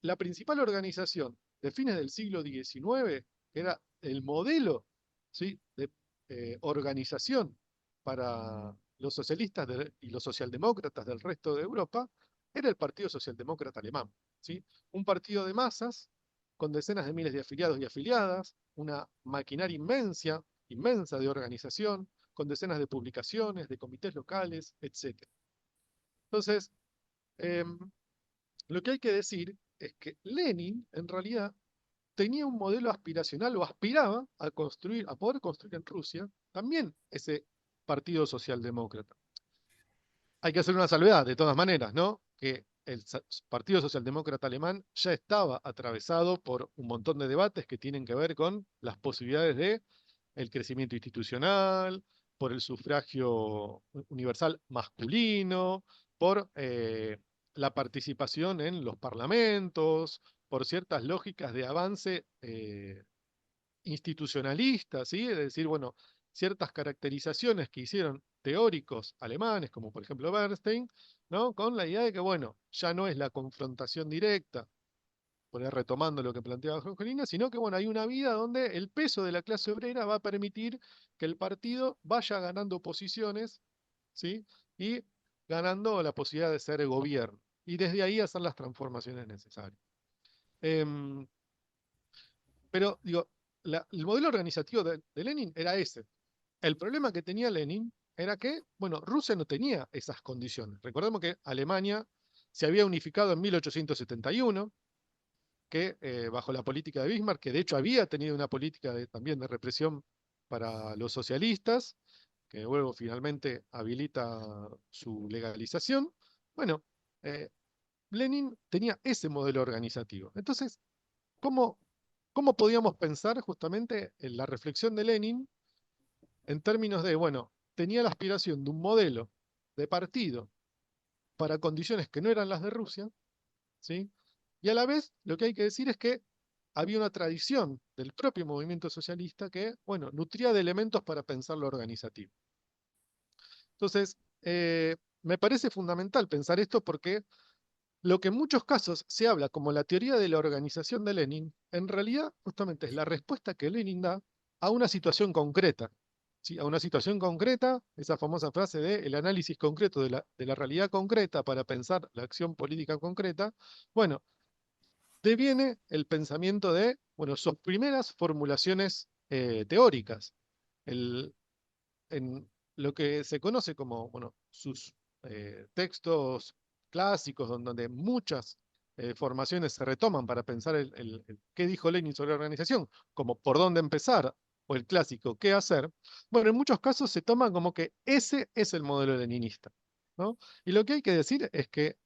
la principal organización de fines del siglo XIX, que era el modelo, ¿sí? de organización para los socialistas y los socialdemócratas del resto de Europa, era el Partido Socialdemócrata Alemán, ¿sí? Un partido de masas con decenas de miles de afiliados y afiliadas, una maquinaria inmensa, inmensa de organización, con decenas de publicaciones, de comités locales, etc. Entonces, em, lo que hay que decir es que Lenin, en realidad, tenía un modelo aspiracional o aspiraba a construir, a poder construir en Rusia también ese partido socialdemócrata. Hay que hacer una salvedad, de todas maneras, ¿no? Que el Partido Socialdemócrata Alemán ya estaba atravesado por un montón de debates que tienen que ver con las posibilidades de el crecimiento institucional, por el sufragio universal masculino, por la participación en los parlamentos, por ciertas lógicas de avance institucionalistas, ¿sí? Es decir, bueno, ciertas caracterizaciones que hicieron teóricos alemanes, como por ejemplo Bernstein, ¿no? Con la idea de que, bueno, ya no es la confrontación directa, por ahí retomando lo que planteaba Jorgelina, sino que, bueno, hay una vida donde el peso de la clase obrera va a permitir que el partido vaya ganando posiciones, ¿sí? Y ganando la posibilidad de ser gobierno. Y desde ahí hacer las transformaciones necesarias. Em, pero, digo, el modelo organizativo de Lenin era ese. El problema que tenía Lenin era que, bueno, Rusia no tenía esas condiciones. Recordemos que Alemania se había unificado en 1871, que bajo la política de Bismarck, que de hecho había tenido una política también de represión para los socialistas, que luego finalmente habilita su legalización. Bueno, eh, Lenin tenía ese modelo organizativo. Entonces, ¿cómo, cómo podíamos pensar justamente en la reflexión de Lenin en términos de, bueno, tenía la aspiración de un modelo de partido para condiciones que no eran las de Rusia, ¿sí? Y a la vez, lo que hay que decir es que había una tradición del propio movimiento socialista que, bueno, nutría de elementos para pensar lo organizativo. Entonces, me parece fundamental pensar esto porque lo que en muchos casos se habla como la teoría de la organización de Lenin, en realidad justamente es la respuesta que Lenin da a una situación concreta. ¿Sí? A una situación concreta, esa famosa frase de el análisis concreto de la realidad concreta para pensar la acción política concreta. Bueno, deviene el pensamiento de, bueno, sus primeras formulaciones teóricas. En lo que se conoce como, bueno, sus textos clásicos, donde muchas formaciones se retoman para pensar qué dijo Lenin sobre la organización, como por dónde empezar, o el clásico ¿qué hacer? Bueno, en muchos casos se toma como que ese es el modelo leninista, ¿no? Y lo que hay que decir es que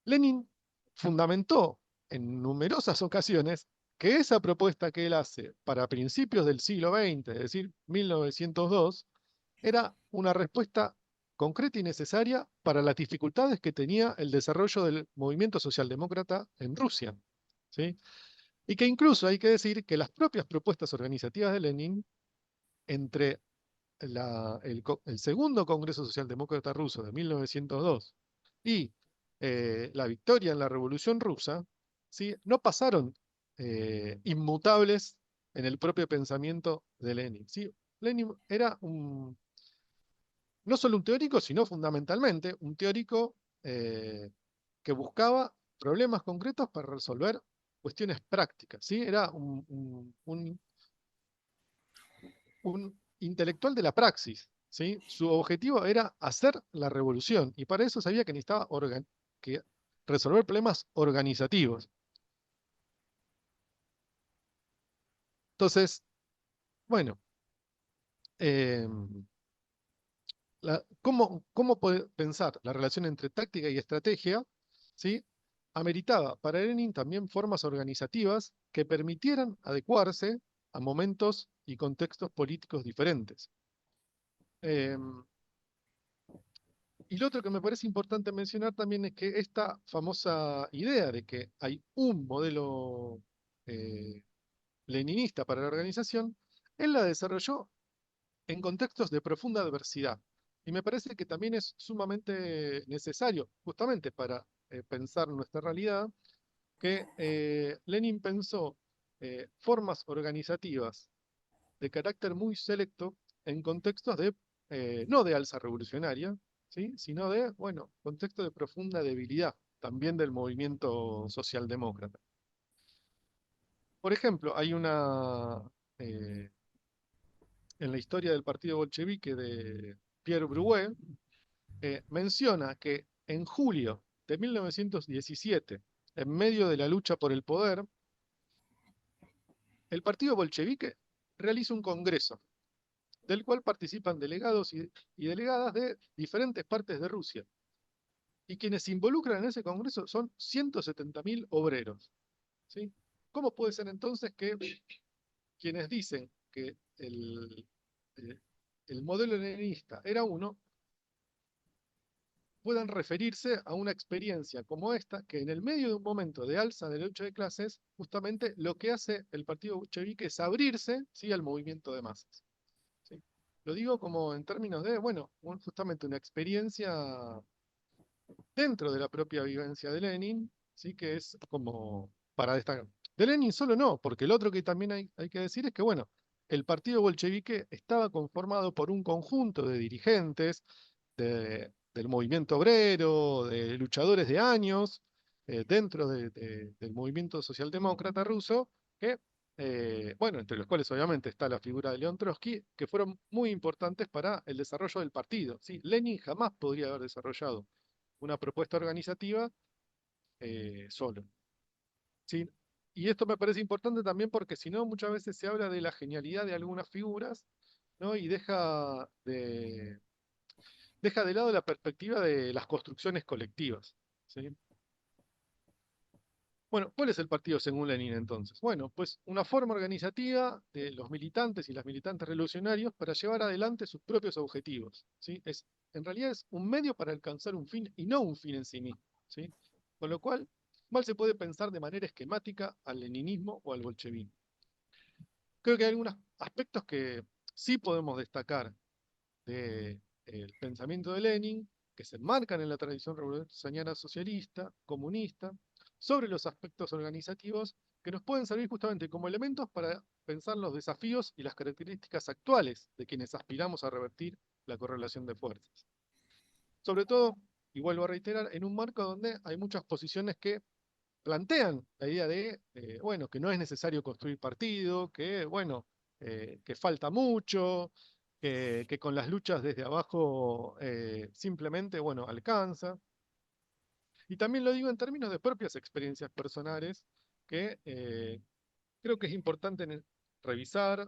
Lenin fundamentó en numerosas ocasiones que esa propuesta que él hace para principios del siglo XX, es decir, 1902, era una respuesta concreta y necesaria para las dificultades que tenía el desarrollo del movimiento socialdemócrata en Rusia, ¿sí? Y que incluso hay que decir que las propias propuestas organizativas de Lenin, entre el segundo Congreso Socialdemócrata Ruso de 1902 y la victoria en la Revolución Rusa, ¿sí? No pasaron inmutables en el propio pensamiento de Lenin, ¿sí? Lenin era no solo un teórico, sino fundamentalmente un teórico que buscaba problemas concretos para resolver cuestiones prácticas, ¿sí? Era un intelectual de la praxis, ¿sí? Su objetivo era hacer la revolución y para eso sabía que necesitaba que resolver problemas organizativos. Entonces, bueno, eh, ¿cómo pensar la relación entre táctica y estrategia? ¿Sí? Ameritaba para Lenin también formas organizativas que permitieran adecuarse a momentos y contextos políticos diferentes. Eh, y lo otro que me parece importante mencionar también es que esta famosa idea de que hay un modelo eh, leninista para la organización, él la desarrolló en contextos de profunda adversidad. Y me parece que también es sumamente necesario, justamente para pensar nuestra realidad, que Lenin pensó formas organizativas de carácter muy selecto en contextos de, no de alza revolucionaria, ¿sí? Sino de, bueno, contextos de profunda debilidad, también del movimiento socialdemócrata. Por ejemplo, hay eh, en la historia del partido bolchevique de Pierre Brouet, menciona que en julio de 1917, en medio de la lucha por el poder, el partido bolchevique realiza un congreso del cual participan delegados y delegadas de diferentes partes de Rusia. Y quienes se involucran en ese congreso son 170.000 obreros, ¿sí? ¿Cómo puede ser entonces que quienes dicen que eh, el modelo leninista era uno, puedan referirse a una experiencia como esta, que en el medio de un momento de alza de la lucha de clases, justamente lo que hace el partido bolchevique es abrirse, ¿sí?, al movimiento de masas, ¿sí? Lo digo como en términos de, bueno, justamente una experiencia dentro de la propia vivencia de Lenin, ¿sí?, que es como para destacar. De Lenin solo no, porque el otro que también hay que decir es que, bueno, el partido bolchevique estaba conformado por un conjunto de dirigentes del movimiento obrero, de luchadores de años, dentro del movimiento socialdemócrata ruso, que, bueno, entre los cuales obviamente está la figura de León Trotsky, que fueron muy importantes para el desarrollo del partido, ¿sí? Lenin jamás podría haber desarrollado una propuesta organizativa solo, ¿sí? Y esto me parece importante también porque si no, muchas veces se habla de la genialidad de algunas figuras, ¿no? Y deja de lado la perspectiva de las construcciones colectivas, ¿sí? Bueno, ¿cuál es el partido según Lenin entonces? Bueno, pues una forma organizativa de los militantes y las militantes revolucionarios para llevar adelante sus propios objetivos, ¿sí? En realidad es un medio para alcanzar un fin y no un fin en sí mismo, ¿sí? Con lo cual, mal se puede pensar de manera esquemática al leninismo o al bolchevismo. Creo que hay algunos aspectos que sí podemos destacar del pensamiento de Lenin, que se enmarcan en la tradición revolucionaria socialista, comunista, sobre los aspectos organizativos que nos pueden servir justamente como elementos para pensar los desafíos y las características actuales de quienes aspiramos a revertir la correlación de fuerzas. Sobre todo, y vuelvo a reiterar, en un marco donde hay muchas posiciones que plantean la idea de, bueno, que no es necesario construir partido, que, bueno, que falta mucho, que con las luchas desde abajo simplemente, bueno, alcanza. Y también lo digo en términos de propias experiencias personales, que creo que es importante revisar,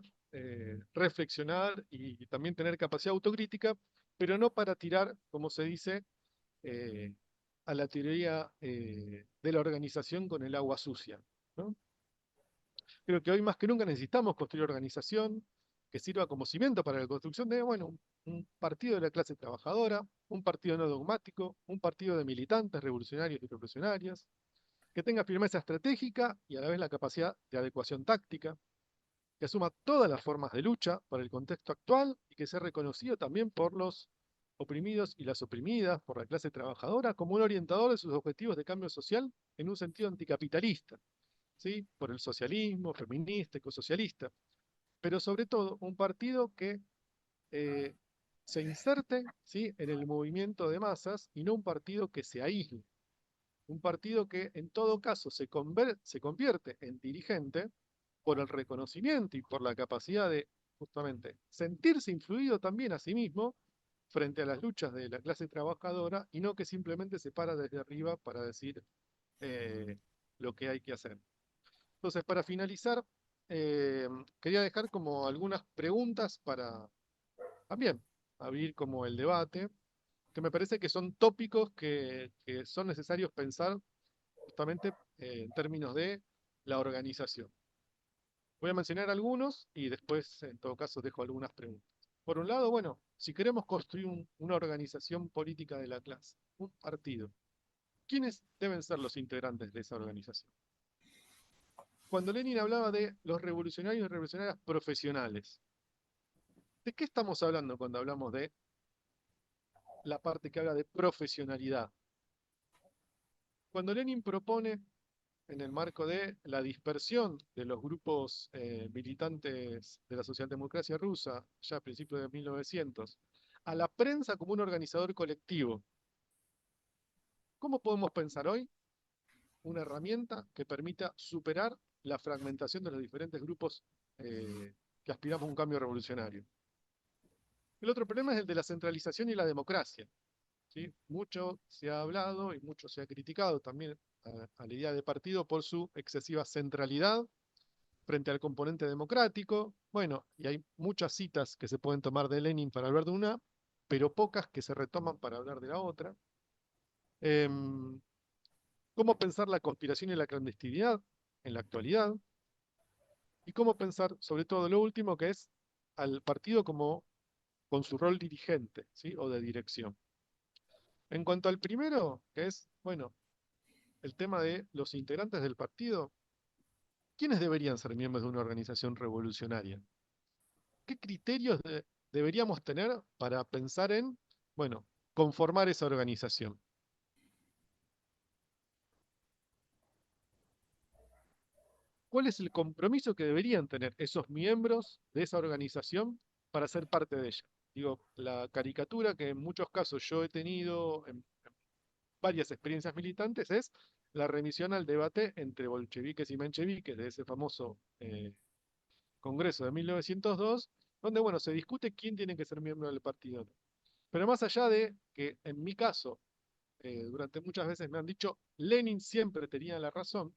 reflexionar y también tener capacidad autocrítica, pero no para tirar, como se dice, eh, a la teoría de la organización con el agua sucia, ¿no? Creo que hoy más que nunca necesitamos construir organización que sirva como cimiento para la construcción de, bueno, un partido de la clase trabajadora, un partido no dogmático, un partido de militantes, revolucionarios y revolucionarias, que tenga firmeza estratégica y a la vez la capacidad de adecuación táctica, que asuma todas las formas de lucha para el contexto actual y que sea reconocido también por los oprimidos y las oprimidas, por la clase trabajadora, como un orientador de sus objetivos de cambio social en un sentido anticapitalista, ¿sí? Por el socialismo, feminista, ecosocialista, pero sobre todo un partido que eh, se inserte, ¿sí? En el movimiento de masas y no un partido que se aísle, un partido que en todo caso se convierte en dirigente por el reconocimiento y por la capacidad de justamente sentirse influido también a sí mismo frente a las luchas de la clase trabajadora y no que simplemente se para desde arriba para decir eh, lo que hay que hacer. Entonces, para finalizar, eh, quería dejar como algunas preguntas para también abrir como el debate, que me parece que son tópicos que son necesarios pensar justamente en términos de la organización. Voy a mencionar algunos y después, en todo caso, dejo algunas preguntas. Por un lado, bueno, si queremos construir una organización política de la clase, un partido, ¿quiénes deben ser los integrantes de esa organización? Cuando Lenin hablaba de los revolucionarios y revolucionarias profesionales, ¿de qué estamos hablando cuando hablamos de la parte que habla de profesionalidad? Cuando Lenin propone, en el marco de la dispersión de los grupos militantes de la socialdemocracia rusa, ya a principios de 1900, a la prensa como un organizador colectivo, ¿cómo podemos pensar hoy una herramienta que permita superar la fragmentación de los diferentes grupos que aspiramos a un cambio revolucionario? El otro problema es el de la centralización y la democracia, ¿sí? Mucho se ha hablado y mucho se ha criticado también a la idea de partido por su excesiva centralidad frente al componente democrático. Bueno, y hay muchas citas que se pueden tomar de Lenin para hablar de una, pero pocas que se retoman para hablar de la otra. ¿Cómo pensar la conspiración y la clandestinidad en la actualidad? Y cómo pensar, sobre todo lo último, que es al partido como con su rol dirigente, ¿sí? O de dirección. En cuanto al primero, que es, bueno, el tema de los integrantes del partido, ¿quiénes deberían ser miembros de una organización revolucionaria? ¿Qué criterios deberíamos tener para pensar en, bueno, conformar esa organización? ¿Cuál es el compromiso que deberían tener esos miembros de esa organización para ser parte de ella? Digo, la caricatura que en muchos casos yo he tenido en varias experiencias militantes es la remisión al debate entre bolcheviques y mencheviques de ese famoso Congreso de 1902, donde, bueno, se discute quién tiene que ser miembro del partido. Pero más allá de que, en mi caso, durante muchas veces me han dicho, Lenin siempre tenía la razón,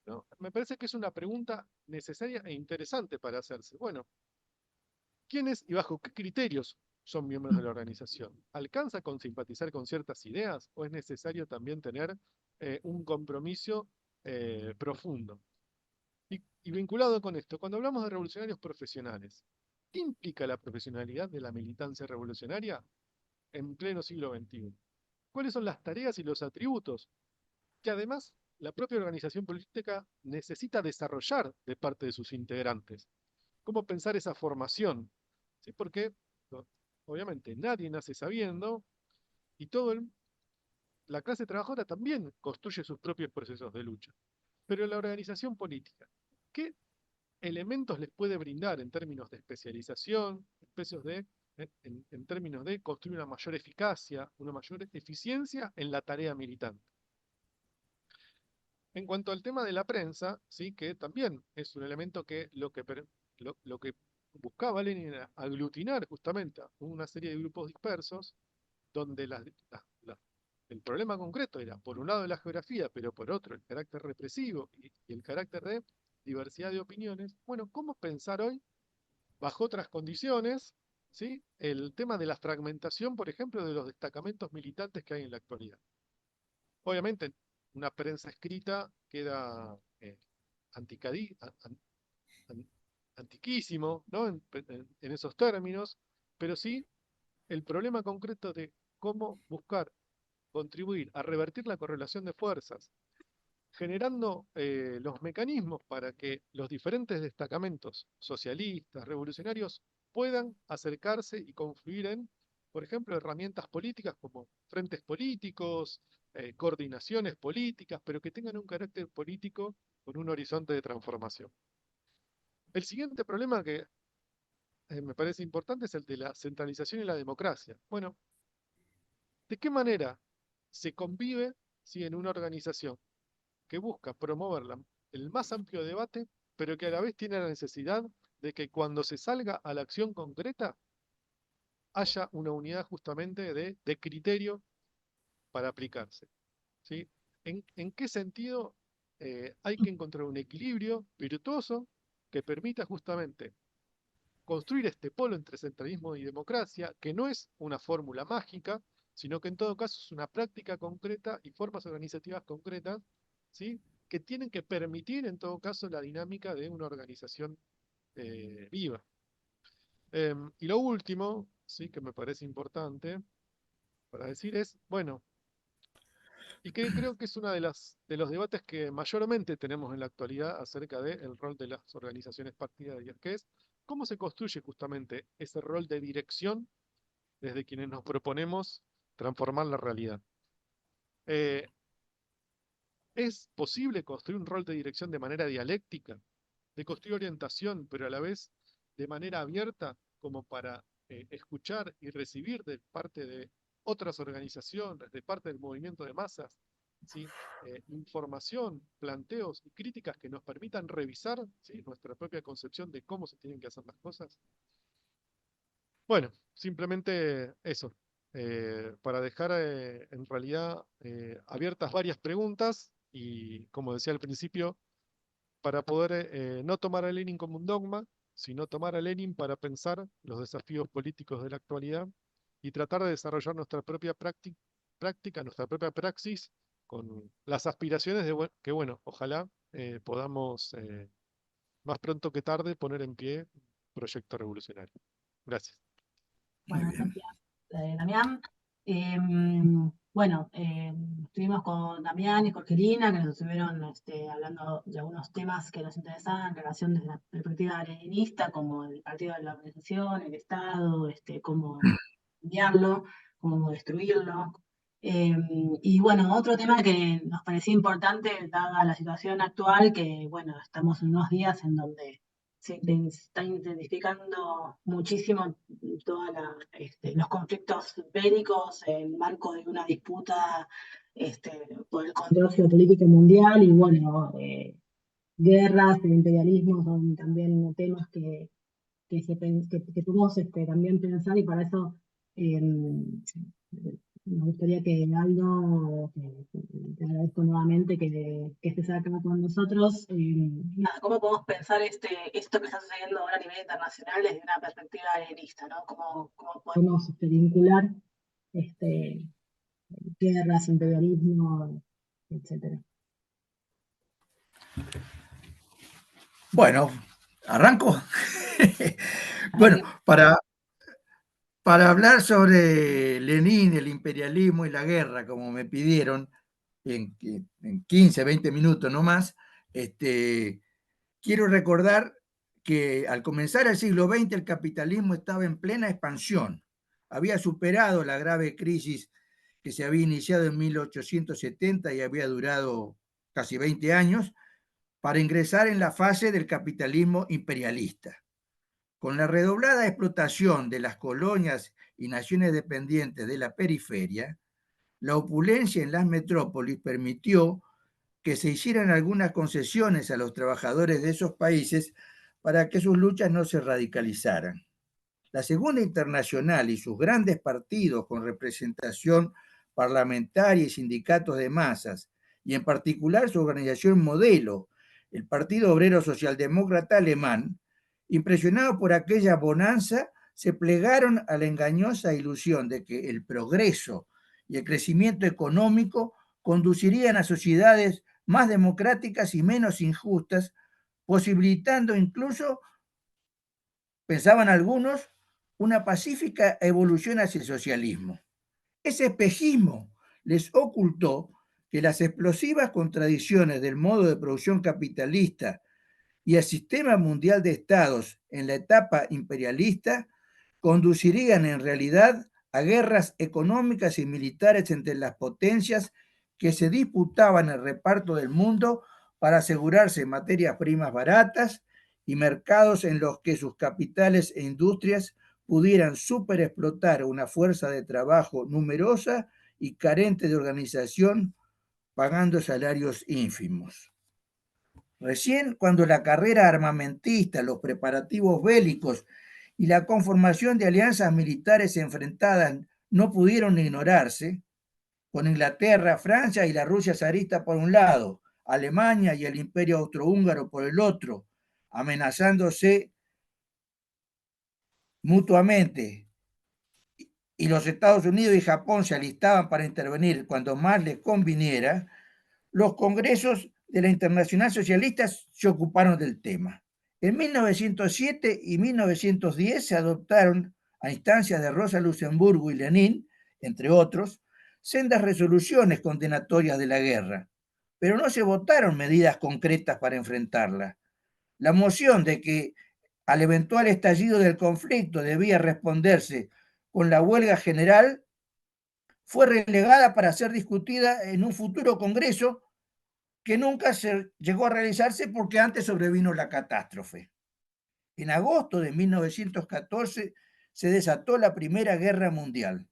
¿no? Me parece que es una pregunta necesaria e interesante para hacerse. Bueno, ¿quiénes y bajo qué criterios son miembros de la organización? ¿Alcanza con simpatizar con ciertas ideas o es necesario también tener un compromiso profundo? Y vinculado con esto, cuando hablamos de revolucionarios profesionales, ¿qué implica la profesionalidad de la militancia revolucionaria en pleno siglo XXI? ¿Cuáles son las tareas y los atributos que además la propia organización política necesita desarrollar de parte de sus integrantes? ¿Cómo pensar esa formación? ¿Sí? Porque obviamente nadie nace sabiendo y la clase trabajadora también construye sus propios procesos de lucha. Pero la organización política, ¿qué elementos les puede brindar en términos de especialización, en términos de construir una mayor eficacia, una mayor eficiencia en la tarea militante? En cuanto al tema de la prensa, sí, que también es un elemento que lo que buscaba Lenin era aglutinar justamente a una serie de grupos dispersos, donde el problema concreto era, por un lado, la geografía, pero por otro, el carácter represivo y el carácter de diversidad de opiniones. Bueno, ¿cómo pensar hoy, bajo otras condiciones, ¿sí?, el tema de la fragmentación, por ejemplo, de los destacamentos militantes que hay en la actualidad? Obviamente, una prensa escrita queda an- antiquísimo, ¿no?, en esos términos, pero sí el problema concreto de cómo buscar contribuir a revertir la correlación de fuerzas, generando los mecanismos para que los diferentes destacamentos socialistas, revolucionarios, puedan acercarse y confluir en, por ejemplo, herramientas políticas como frentes políticos, coordinaciones políticas, pero que tengan un carácter político con un horizonte de transformación. El siguiente problema que me parece importante es el de la centralización y la democracia. Bueno, ¿de qué manera se convive si en una organización que busca promover el más amplio debate, pero que a la vez tiene la necesidad de que cuando se salga a la acción concreta haya una unidad justamente de criterio para aplicarse? ¿Sí? ¿En qué sentido hay que encontrar un equilibrio virtuoso que permita justamente construir este polo entre centralismo y democracia, que no es una fórmula mágica, sino que en todo caso es una práctica concreta y formas organizativas concretas, ¿sí?, que tienen que permitir en todo caso la dinámica de una organización viva? Y lo último, sí, que me parece importante para decir es, bueno, y que creo que es uno de los debates que mayormente tenemos en la actualidad acerca del rol de las organizaciones partidarias, que es cómo se construye justamente ese rol de dirección desde quienes nos proponemos transformar la realidad. ¿Es posible construir un rol de dirección de manera dialéctica, de construir orientación, pero a la vez de manera abierta, como para escuchar y recibir de parte de otras organizaciones, de parte del movimiento de masas, ¿sí?, información, planteos y críticas que nos permitan revisar, ¿sí?, nuestra propia concepción de cómo se tienen que hacer las cosas? Bueno, simplemente eso, para dejar en realidad abiertas varias preguntas y, como decía al principio, para poder no tomar a Lenin como un dogma, sino tomar a Lenin para pensar los desafíos políticos de la actualidad y tratar de desarrollar nuestra propia práctica, nuestra propia praxis, con las aspiraciones de que, bueno, ojalá podamos más pronto que tarde poner en pie un proyecto revolucionario. Gracias. Muy Bueno, bien. gracias, Damián. Bueno, estuvimos con Damián y Jorgelina, que nos estuvieron hablando de algunos temas que nos interesaban en relación desde la perspectiva leninista, como el partido de la organización, el Estado, cómo cambiarlo, cómo destruirlo. Y bueno, otro tema que nos parecía importante, dada la situación actual, que bueno, estamos en unos días en donde se está intensificando muchísimo todos los conflictos bélicos en el marco de una disputa por el control geopolítico mundial y bueno, guerras, el imperialismo son también temas que podemos también pensar y para eso me gustaría que Aldo, que te agradezco nuevamente que estés acá con nosotros. Nada, ¿cómo podemos pensar esto que está sucediendo ahora a nivel internacional desde una perspectiva leninista, ¿no? ¿Cómo podemos vincular guerras, imperialismo, etcétera? Bueno, ¿arranco? Bueno, para hablar sobre Lenin, el imperialismo y la guerra, como me pidieron, en 15, 20 minutos no más, quiero recordar que al comenzar el siglo XX el capitalismo estaba en plena expansión. Había superado la grave crisis que se había iniciado en 1870 y había durado casi 20 años para ingresar en la fase del capitalismo imperialista. Con la redoblada explotación de las colonias y naciones dependientes de la periferia, la opulencia en las metrópolis permitió que se hicieran algunas concesiones a los trabajadores de esos países para que sus luchas no se radicalizaran. La Segunda Internacional y sus grandes partidos con representación parlamentaria y sindicatos de masas, y en particular su organización modelo, el Partido Obrero Socialdemócrata Alemán, impresionado por aquella bonanza, se plegaron a la engañosa ilusión de que el progreso y el crecimiento económico conducirían a sociedades más democráticas y menos injustas, posibilitando incluso, pensaban algunos, una pacífica evolución hacia el socialismo. Ese espejismo les ocultó que las explosivas contradicciones del modo de producción capitalista y el sistema mundial de estados en la etapa imperialista conducirían en realidad a guerras económicas y militares entre las potencias que se disputaban el reparto del mundo para asegurarse materias primas baratas y mercados en los que sus capitales e industrias pudieran superexplotar una fuerza de trabajo numerosa y carente de organización, pagando salarios ínfimos. Recién cuando la carrera armamentista, los preparativos bélicos y la conformación de alianzas militares enfrentadas no pudieron ignorarse, con Inglaterra, Francia y la Rusia zarista por un lado, Alemania y el Imperio Austrohúngaro por el otro, amenazándose mutuamente, y los Estados Unidos y Japón se alistaban para intervenir cuando más les conviniera, los congresos de la Internacional Socialista se ocuparon del tema. En 1907 y 1910 se adoptaron, a instancias de Rosa Luxemburgo y Lenin, entre otros, sendas resoluciones condenatorias de la guerra, pero no se votaron medidas concretas para enfrentarla. La moción de que al eventual estallido del conflicto debía responderse con la huelga general fue relegada para ser discutida en un futuro congreso que nunca se llegó a realizarse porque antes sobrevino la catástrofe. En agosto de 1914 se desató la Primera Guerra Mundial.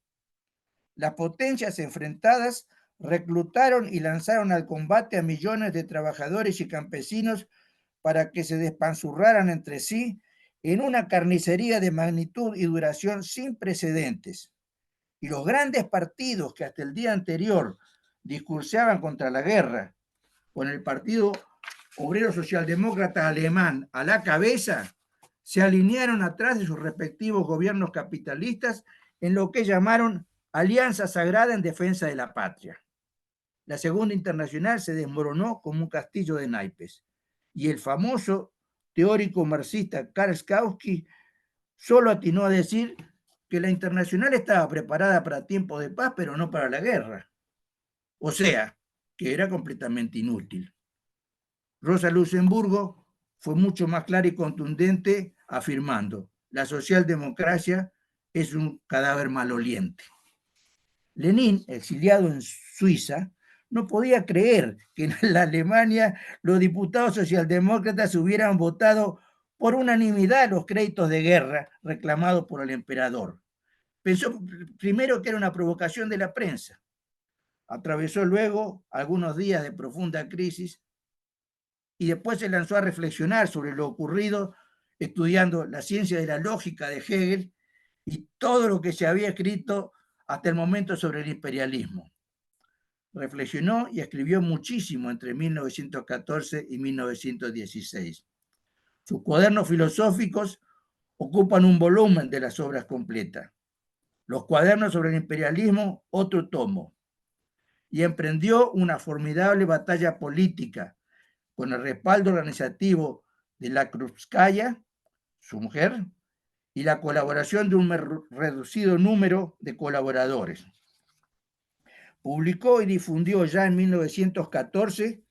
Las potencias enfrentadas reclutaron y lanzaron al combate a millones de trabajadores y campesinos para que se despanzurraran entre sí en una carnicería de magnitud y duración sin precedentes. Y los grandes partidos que hasta el día anterior discursaban contra la guerra, con el Partido Obrero Socialdemócrata Alemán a la cabeza, se alinearon atrás de sus respectivos gobiernos capitalistas en lo que llamaron Alianza Sagrada en Defensa de la Patria. La Segunda Internacional se desmoronó como un castillo de naipes y el famoso teórico marxista Karl Kautsky solo atinó a decir que la Internacional estaba preparada para tiempos de paz, pero no para la guerra. O sea, que era completamente inútil. Rosa Luxemburgo fue mucho más clara y contundente, afirmando: la socialdemocracia es un cadáver maloliente. Lenin, exiliado en Suiza, no podía creer que en la Alemania los diputados socialdemócratas hubieran votado por unanimidad los créditos de guerra reclamados por el emperador. Pensó primero que era una provocación de la prensa. Atravesó luego algunos días de profunda crisis y después se lanzó a reflexionar sobre lo ocurrido estudiando la ciencia de la lógica de Hegel y todo lo que se había escrito hasta el momento sobre el imperialismo. Reflexionó y escribió muchísimo entre 1914 y 1916. Sus cuadernos filosóficos ocupan un volumen de las obras completas. Los cuadernos sobre el imperialismo, otro tomo. Y emprendió una formidable batalla política con el respaldo organizativo de la Krupskaya, su mujer, y la colaboración de un reducido número de colaboradores. Publicó y difundió ya en 1914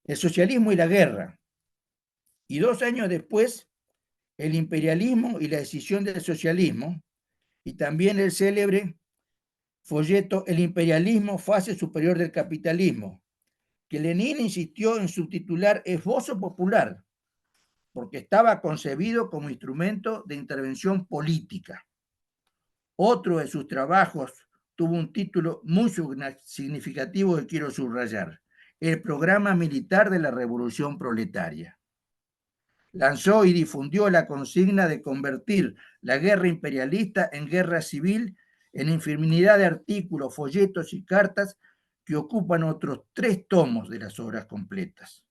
El socialismo y la guerra, y 2 años después El imperialismo y la decisión del socialismo, y también el célebre folleto El imperialismo, fase superior del capitalismo, que Lenin insistió en subtitular Esbozo Popular, porque estaba concebido como instrumento de intervención política. Otro de sus trabajos tuvo un título muy significativo que quiero subrayar: El programa militar de la revolución proletaria. Lanzó y difundió la consigna de convertir la guerra imperialista en guerra civil en infinidad de artículos, folletos y cartas que ocupan otros 3 tomos de las obras completas.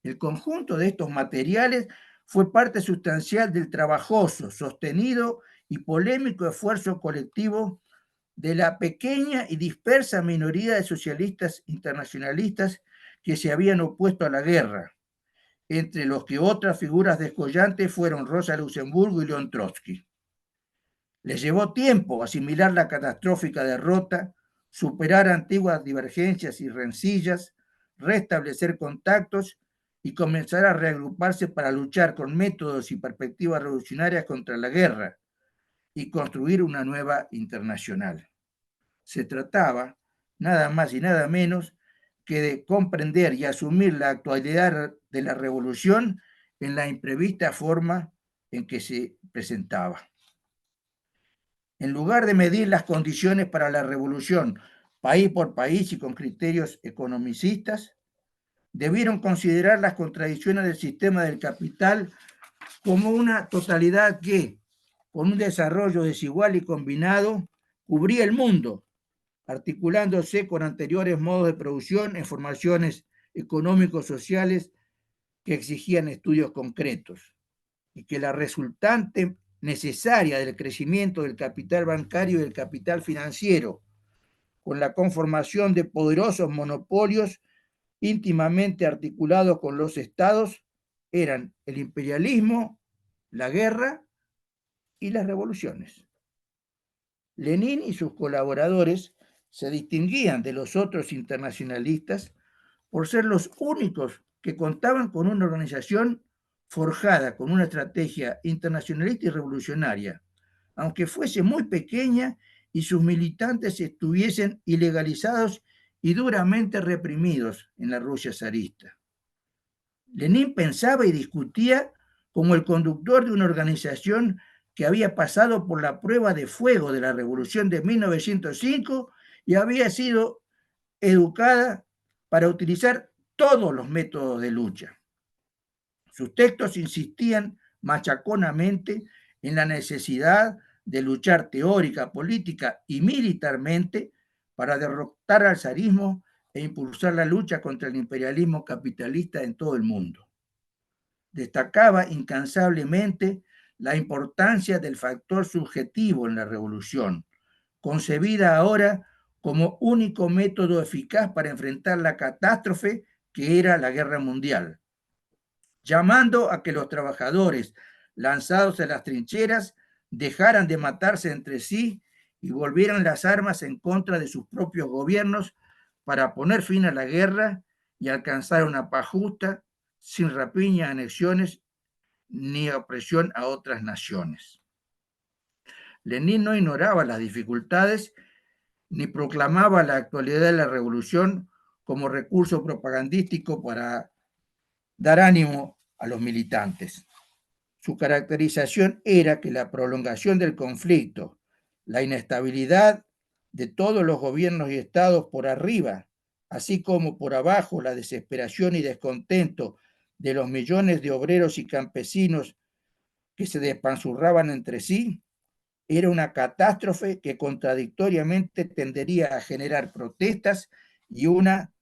El conjunto de estos materiales fue parte sustancial del trabajoso, sostenido y polémico esfuerzo colectivo de la pequeña y dispersa minoría de socialistas internacionalistas que se habían opuesto a la guerra, entre los que otras figuras descollantes fueron Rosa Luxemburgo y León Trotsky. Les llevó tiempo asimilar la catastrófica derrota, superar antiguas divergencias y rencillas, restablecer contactos y comenzar a reagruparse para luchar con métodos y perspectivas revolucionarias contra la guerra y construir una nueva internacional. Se trataba, nada más y nada menos, que de comprender y asumir la actualidad de la revolución en la imprevista forma en que se presentaba. En lugar de medir las condiciones para la revolución país por país y con criterios economicistas, debieron considerar las contradicciones del sistema del capital como una totalidad que, con un desarrollo desigual y combinado, cubría el mundo, articulándose con anteriores modos de producción en formaciones económicos sociales que exigían estudios concretos, y que la resultante necesaria del crecimiento del capital bancario y del capital financiero, con la conformación de poderosos monopolios íntimamente articulados con los estados, eran el imperialismo, la guerra y las revoluciones. Lenin y sus colaboradores se distinguían de los otros internacionalistas por ser los únicos que contaban con una organización forjada con una estrategia internacionalista y revolucionaria, aunque fuese muy pequeña y sus militantes estuviesen ilegalizados y duramente reprimidos en la Rusia zarista. Lenin pensaba y discutía como el conductor de una organización que había pasado por la prueba de fuego de la Revolución de 1905 y había sido educada para utilizar todos los métodos de lucha. Sus textos insistían machaconamente en la necesidad de luchar teórica, política y militarmente para derrotar al zarismo e impulsar la lucha contra el imperialismo capitalista en todo el mundo. Destacaba incansablemente la importancia del factor subjetivo en la revolución, concebida ahora como único método eficaz para enfrentar la catástrofe que era la guerra mundial, llamando a que los trabajadores lanzados a las trincheras dejaran de matarse entre sí y volvieran las armas en contra de sus propios gobiernos para poner fin a la guerra y alcanzar una paz justa, sin rapiña, anexiones ni opresión a otras naciones. Lenin no ignoraba las dificultades ni proclamaba la actualidad de la revolución como recurso propagandístico para dar ánimo a los militantes. Su caracterización era que la prolongación del conflicto, la inestabilidad de todos los gobiernos y estados por arriba, así como por abajo la desesperación y descontento de los millones de obreros y campesinos que se despanzurraban entre sí, era una catástrofe que contradictoriamente tendería a generar protestas y una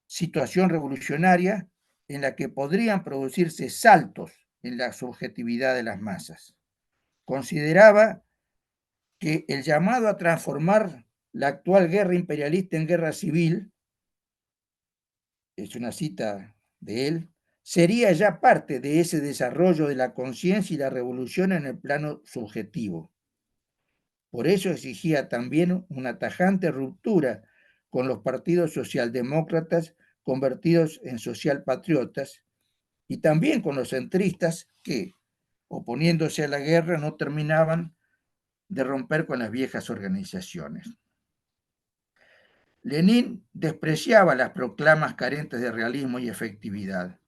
situación revolucionaria en la que podrían producirse saltos en la subjetividad de las masas. Consideraba que el llamado a transformar la actual guerra imperialista en guerra civil, es una cita de él, sería ya parte de ese desarrollo de la conciencia y la revolución en el plano subjetivo. Por eso exigía también una tajante ruptura con los partidos socialdemócratas convertidos en socialpatriotas y también con los centristas que, oponiéndose a la guerra, no terminaban de romper con las viejas organizaciones. Lenin despreciaba las proclamas carentes de realismo y efectividad,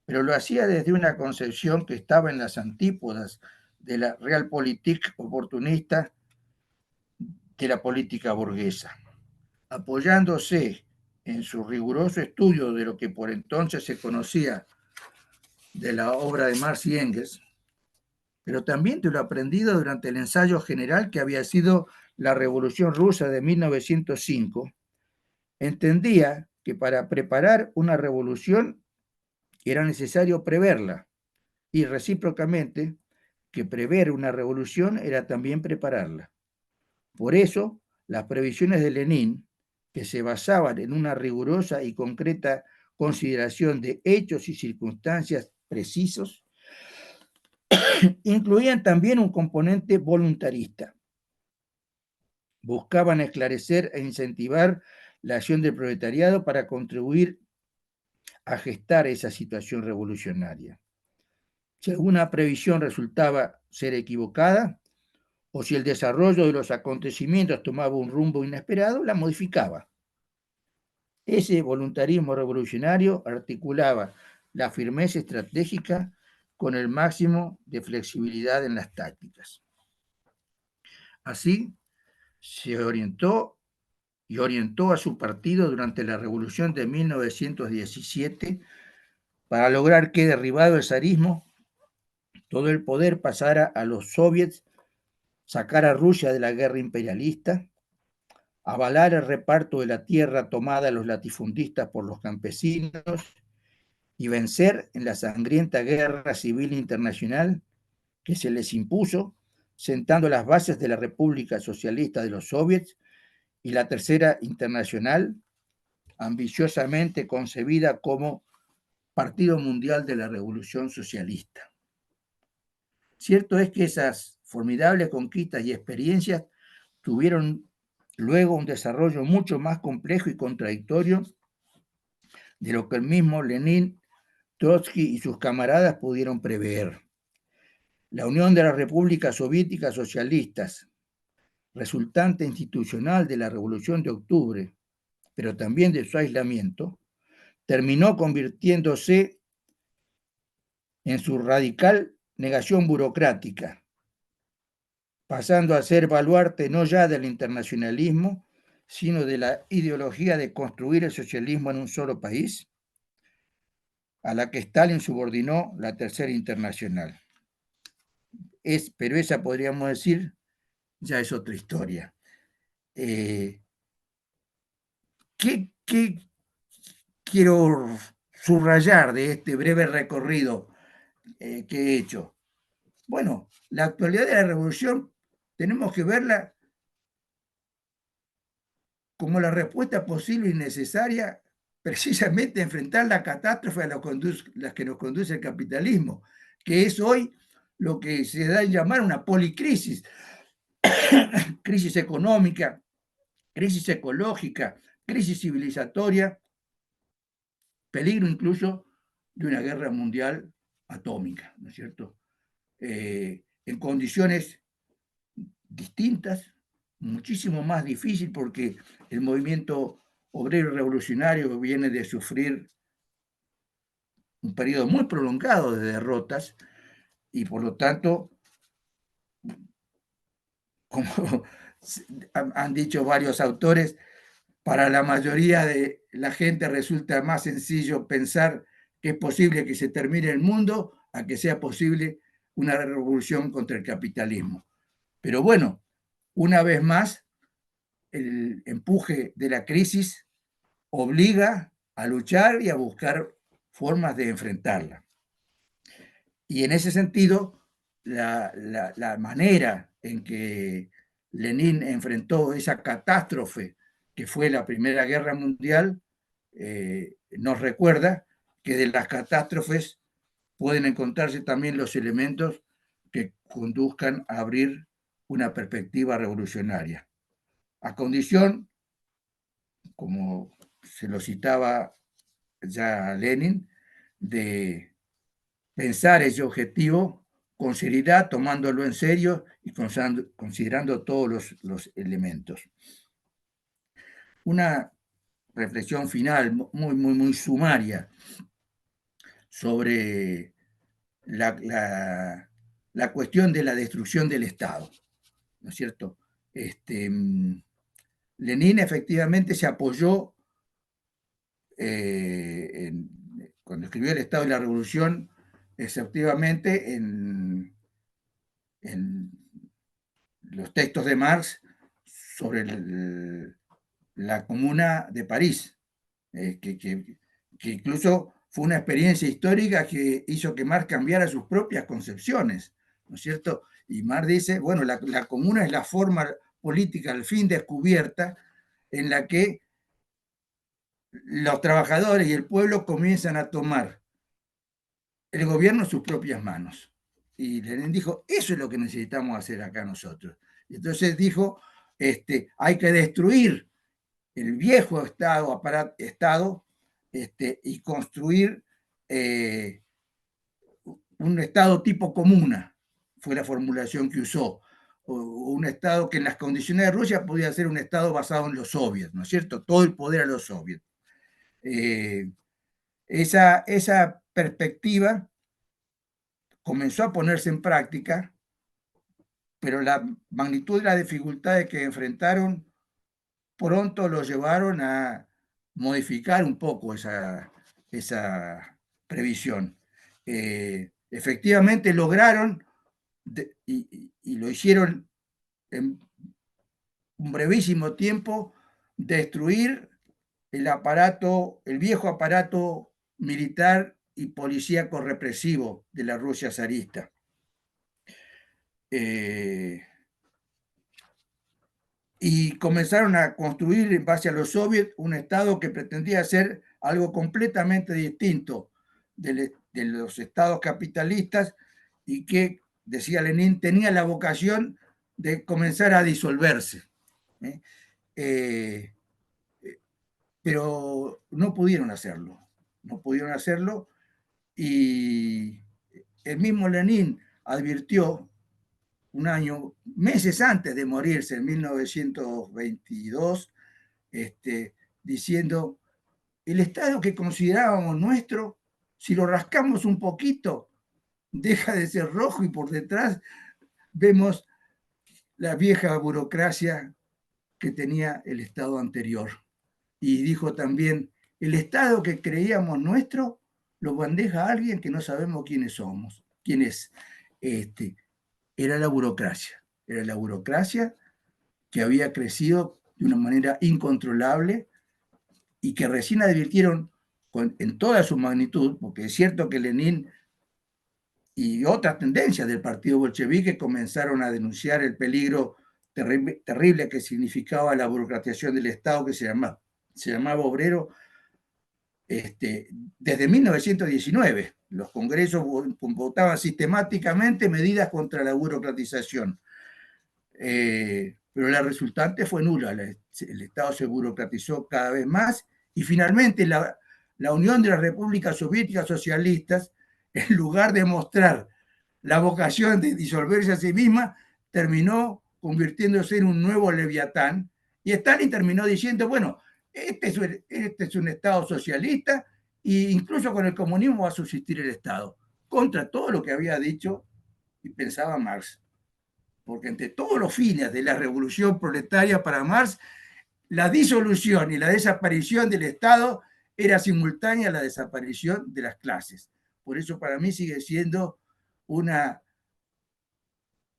pero lo hacía desde una concepción que estaba en las antípodas de la realpolitik oportunista de la política burguesa. Apoyándose en su riguroso estudio de lo que por entonces se conocía de la obra de Marx y Engels, pero también de lo aprendido durante el ensayo general que había sido la Revolución Rusa de 1905, entendía que para preparar una revolución era necesario preverla, y recíprocamente, que prever una revolución era también prepararla. Por eso, las previsiones de Lenin, que se basaban en una rigurosa y concreta consideración de hechos y circunstancias precisos, incluían también un componente voluntarista. Buscaban esclarecer e incentivar la acción del proletariado para contribuir a gestar esa situación revolucionaria. Si alguna previsión resultaba ser equivocada, o si el desarrollo de los acontecimientos tomaba un rumbo inesperado, la modificaba. Ese voluntarismo revolucionario articulaba la firmeza estratégica con el máximo de flexibilidad en las tácticas. Así, se orientó a su partido durante la Revolución de 1917 para lograr que, derribado el zarismo, todo el poder pasara a los soviets, sacar a Rusia de la guerra imperialista, avalar el reparto de la tierra tomada a los latifundistas por los campesinos y vencer en la sangrienta guerra civil internacional que se les impuso, sentando las bases de la República Socialista de los Soviets y la Tercera Internacional, ambiciosamente concebida como Partido Mundial de la Revolución Socialista. Cierto es que esas formidables conquistas y experiencias tuvieron luego un desarrollo mucho más complejo y contradictorio de lo que el mismo Lenin, Trotsky y sus camaradas pudieron prever. La unión de las repúblicas soviéticas socialistas, resultante institucional de la Revolución de Octubre, pero también de su aislamiento, terminó convirtiéndose en su radical negación burocrática, pasando a ser baluarte no ya del internacionalismo, sino de la ideología de construir el socialismo en un solo país, a la que Stalin subordinó la Tercera Internacional. Pero esa, podríamos decir, ya es otra historia. ¿Qué quiero subrayar de este breve recorrido que he hecho? Bueno, la actualidad de la revolución tenemos que verla como la respuesta posible y necesaria precisamente a enfrentar la catástrofe a la que nos conduce el capitalismo, que es hoy lo que se da en llamar una policrisis, crisis económica, crisis ecológica, crisis civilizatoria, peligro incluso de una guerra mundial atómica, ¿no es cierto? En condiciones distintas, muchísimo más difícil, porque el movimiento obrero revolucionario viene de sufrir un periodo muy prolongado de derrotas y por lo tanto, como han dicho varios autores, para la mayoría de la gente resulta más sencillo pensar que es posible que se termine el mundo a que sea posible una revolución contra el capitalismo. Pero bueno, una vez más, el empuje de la crisis obliga a luchar y a buscar formas de enfrentarla. Y en ese sentido, la manera en que Lenin enfrentó esa catástrofe que fue la Primera Guerra Mundial, nos recuerda que de las catástrofes pueden encontrarse también los elementos que conduzcan a abrir una perspectiva revolucionaria, a condición, como se lo citaba ya Lenin, de pensar ese objetivo con seriedad, tomándolo en serio y considerando todos los elementos. Una reflexión final muy sumaria sobre la cuestión de la destrucción del Estado, ¿no es cierto? Lenin efectivamente se apoyó cuando escribió El Estado y la Revolución, efectivamente en los textos de Marx sobre la Comuna de París, que incluso fue una experiencia histórica que hizo que Marx cambiara sus propias concepciones, ¿no es cierto? Y Marx dice, bueno, la comuna es la forma política al fin descubierta en la que los trabajadores y el pueblo comienzan a tomar el gobierno en sus propias manos. Y Lenin dijo, eso es lo que necesitamos hacer acá nosotros. Y entonces dijo, hay que destruir el viejo Estado, y construir un Estado tipo comuna, fue la formulación que usó. Un Estado que en las condiciones de Rusia podía ser un Estado basado en los soviets, ¿no es cierto? Todo el poder a los soviets. Esa perspectiva comenzó a ponerse en práctica, pero la magnitud de las dificultades que enfrentaron pronto los llevaron a modificar un poco esa previsión. Efectivamente lograron, y lo hicieron en un brevísimo tiempo, destruir el viejo aparato militar y policíaco represivo de la Rusia zarista. Y comenzaron a construir en base a los soviets un Estado que pretendía ser algo completamente distinto de los estados capitalistas y que, decía Lenin, tenía la vocación de comenzar a disolverse. Pero no pudieron hacerlo, y el mismo Lenin advirtió meses antes de morirse, en 1922, diciendo, el Estado que considerábamos nuestro, si lo rascamos un poquito, deja de ser rojo y por detrás vemos la vieja burocracia que tenía el Estado anterior. Y dijo también, el Estado que creíamos nuestro, lo bandeja a alguien que no sabemos quién es. Era la burocracia que había crecido de una manera incontrolable y que recién advirtieron en toda su magnitud, porque es cierto que Lenin y otras tendencias del partido bolchevique comenzaron a denunciar el peligro terrible que significaba la burocratización del Estado, que se llamaba obrero, desde 1919. Los congresos votaban sistemáticamente medidas contra la burocratización. Pero la resultante fue nula. El Estado se burocratizó cada vez más y finalmente la Unión de las Repúblicas Soviéticas Socialistas, en lugar de mostrar la vocación de disolverse a sí misma, terminó convirtiéndose en un nuevo Leviatán, y Stalin terminó diciendo, bueno, este es un Estado socialista e incluso con el comunismo va a subsistir el Estado, contra todo lo que había dicho y pensaba Marx. Porque entre todos los fines de la revolución proletaria para Marx, la disolución y la desaparición del Estado era simultánea a la desaparición de las clases. Por eso para mí sigue siendo una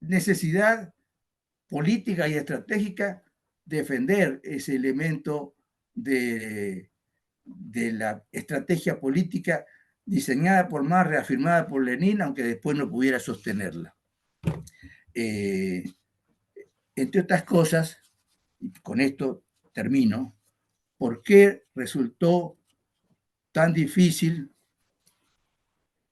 necesidad política y estratégica defender ese elemento de la estrategia política diseñada por Marx, reafirmada por Lenin, aunque después no pudiera sostenerla. Entre otras cosas, y con esto termino, ¿por qué resultó tan difícil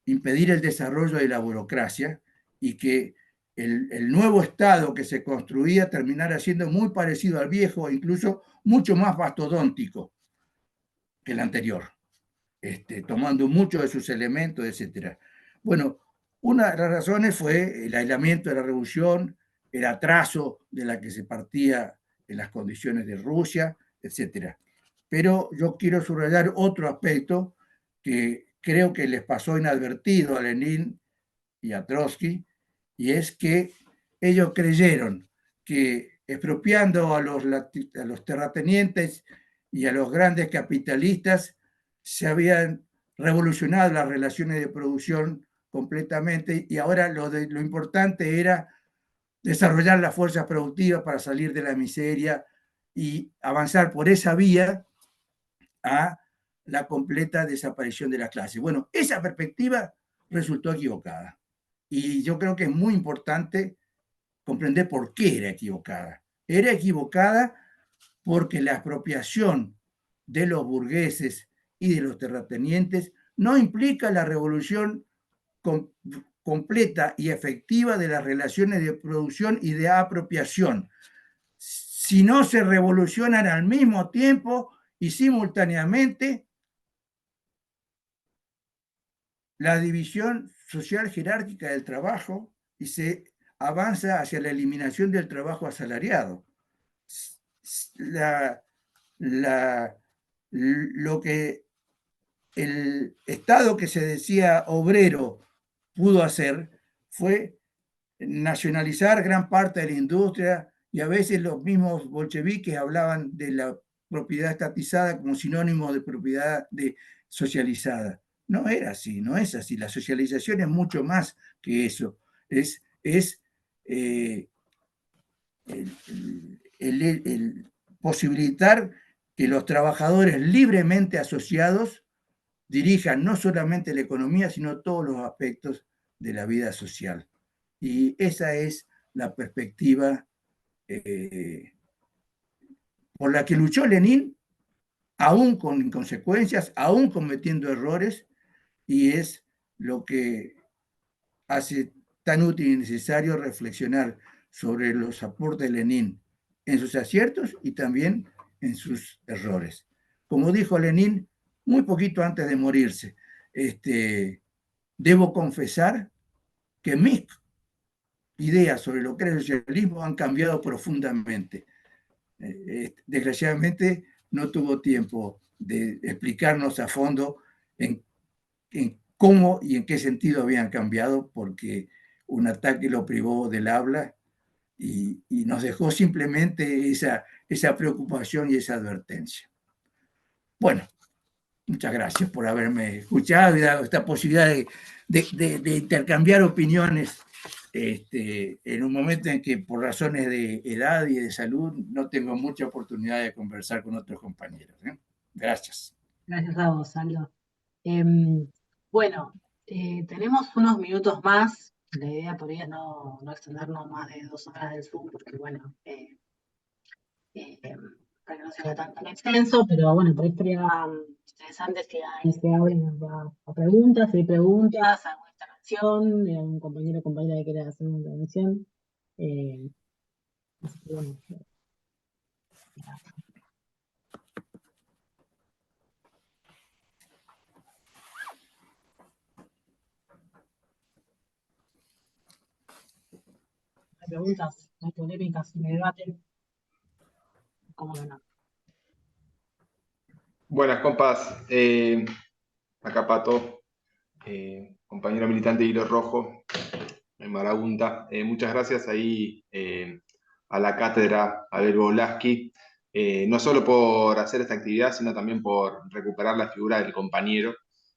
impedir el desarrollo de la burocracia y que el nuevo Estado que se construía terminara siendo muy parecido al viejo, incluso mucho más mastodóntico que el anterior, tomando muchos de sus elementos, etc.? Bueno, una de las razones fue el aislamiento de la revolución, el atraso de la que se partía en las condiciones de Rusia, etc. Pero yo quiero subrayar otro aspecto que creo que les pasó inadvertido a Lenin y a Trotsky, y es que ellos creyeron que expropiando a los terratenientes y a los grandes capitalistas se habían revolucionado las relaciones de producción completamente, y ahora lo importante era desarrollar las fuerzas productivas para salir de la miseria y avanzar por esa vía a la completa desaparición de las clases. Bueno, esa perspectiva resultó equivocada. Y yo creo que es muy importante comprender por qué era equivocada. Era equivocada porque la expropiación de los burgueses y de los terratenientes no implica la revolución completa y efectiva de las relaciones de producción y de apropiación, si no se revolucionan al mismo tiempo y simultáneamente la división social jerárquica del trabajo y se avanza hacia la eliminación del trabajo asalariado. Lo que el Estado que se decía obrero pudo hacer fue nacionalizar gran parte de la industria, y a veces los mismos bolcheviques hablaban de la propiedad estatizada como sinónimo de propiedad socializada. No era así, no es así. La socialización es mucho más que eso. Es el posibilitar que los trabajadores libremente asociados dirijan no solamente la economía, sino todos los aspectos de la vida social. Y esa es la perspectiva por la que luchó Lenin, aún con consecuencias, aún cometiendo errores, y es lo que hace tan útil y necesario reflexionar sobre los aportes de Lenin en sus aciertos y también en sus errores. Como dijo Lenin muy poquito antes de morirse, debo confesar que mis ideas sobre lo que es el socialismo han cambiado profundamente. Desgraciadamente no tuvo tiempo de explicarnos a fondo en cómo y en qué sentido habían cambiado, porque un ataque lo privó del habla y nos dejó simplemente esa preocupación y esa advertencia. Bueno, muchas gracias por haberme escuchado y dado esta posibilidad de intercambiar opiniones en un momento en que por razones de edad y de salud no tengo mucha oportunidad de conversar con otros compañeros. Gracias. Gracias a vos, Aldo. Bueno, tenemos unos minutos más. La idea por ahí es no extendernos más de 2 horas del Zoom, porque bueno, para que no sea tan extenso, pero bueno, por ahí estaría interesante si se abren a preguntas, si hay preguntas, alguna intervención, de algún compañero o compañera que quiera hacer una intervención. Así que bueno. Hay preguntas, hay polémicas, hay debate. ¿Cómo que no? Buenas, compas. Acá Pato, compañero militante de Hilo Rojo, en Marabunta. Muchas gracias ahí a la cátedra Abel Bolaski, no solo por hacer esta actividad, sino también por recuperar la figura del compañero,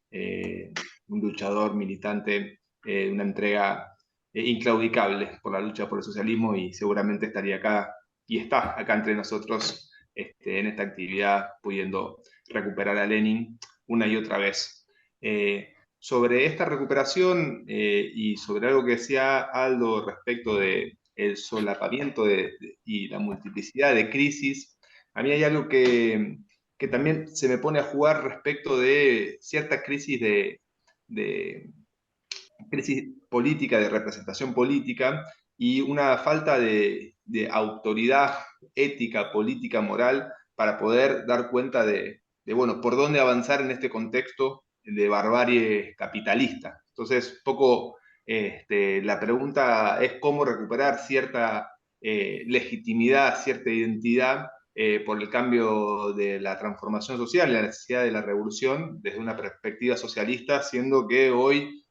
un luchador militante, una entrega inclaudicable por la lucha por el socialismo, y seguramente estaría acá y está acá entre nosotros en esta actividad, pudiendo recuperar a Lenin una y otra vez. Sobre esta recuperación y sobre algo que decía Aldo respecto de el solapamiento y la multiplicidad de crisis, a mí hay algo que también se me pone a jugar respecto de cierta crisis de crisis política, de representación política, y una falta de autoridad ética, política, moral, para poder dar cuenta bueno, por dónde avanzar en este contexto de barbarie capitalista. Entonces, poco la pregunta es cómo recuperar cierta legitimidad, cierta identidad por el cambio de la transformación social y la necesidad de la revolución desde una perspectiva socialista, siendo que hoy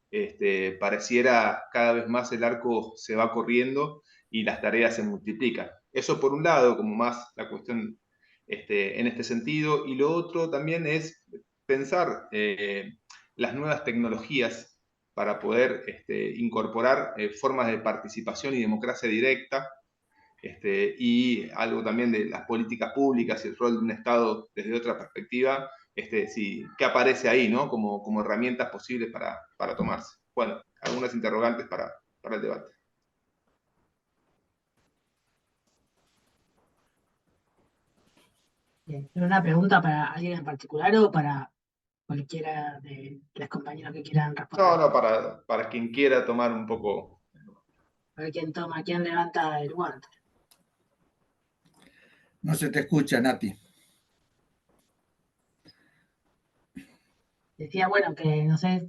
pareciera cada vez más el arco se va corriendo y las tareas se multiplican. Eso por un lado, como más la cuestión en este sentido, y lo otro también es pensar las nuevas tecnologías para poder incorporar formas de participación y democracia directa, y algo también de las políticas públicas y el rol de un Estado desde otra perspectiva, qué aparece ahí, ¿no? Como herramientas posibles para tomarse. Bueno, algunas interrogantes para el debate. Bien. ¿Una pregunta para alguien en particular o para cualquiera de los compañeros que quieran responder? No, para quien quiera tomar un poco. A ver quién toma, quién levanta el guante. No se te escucha, Nati. Decía, bueno, que no sé,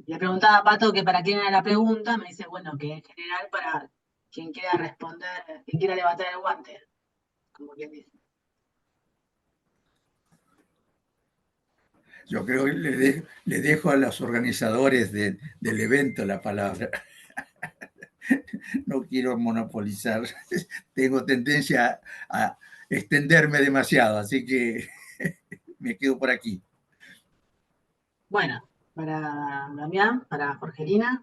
le preguntaba a Pato que para quién era la pregunta, me dice, bueno, que en general para quien quiera responder, quien quiera levantar el guante, como quien dice. Yo creo que le dejo a los organizadores del evento la palabra. No quiero monopolizar. Tengo tendencia a extenderme demasiado, así que me quedo por aquí. Bueno, para Damián, para Jorgelina.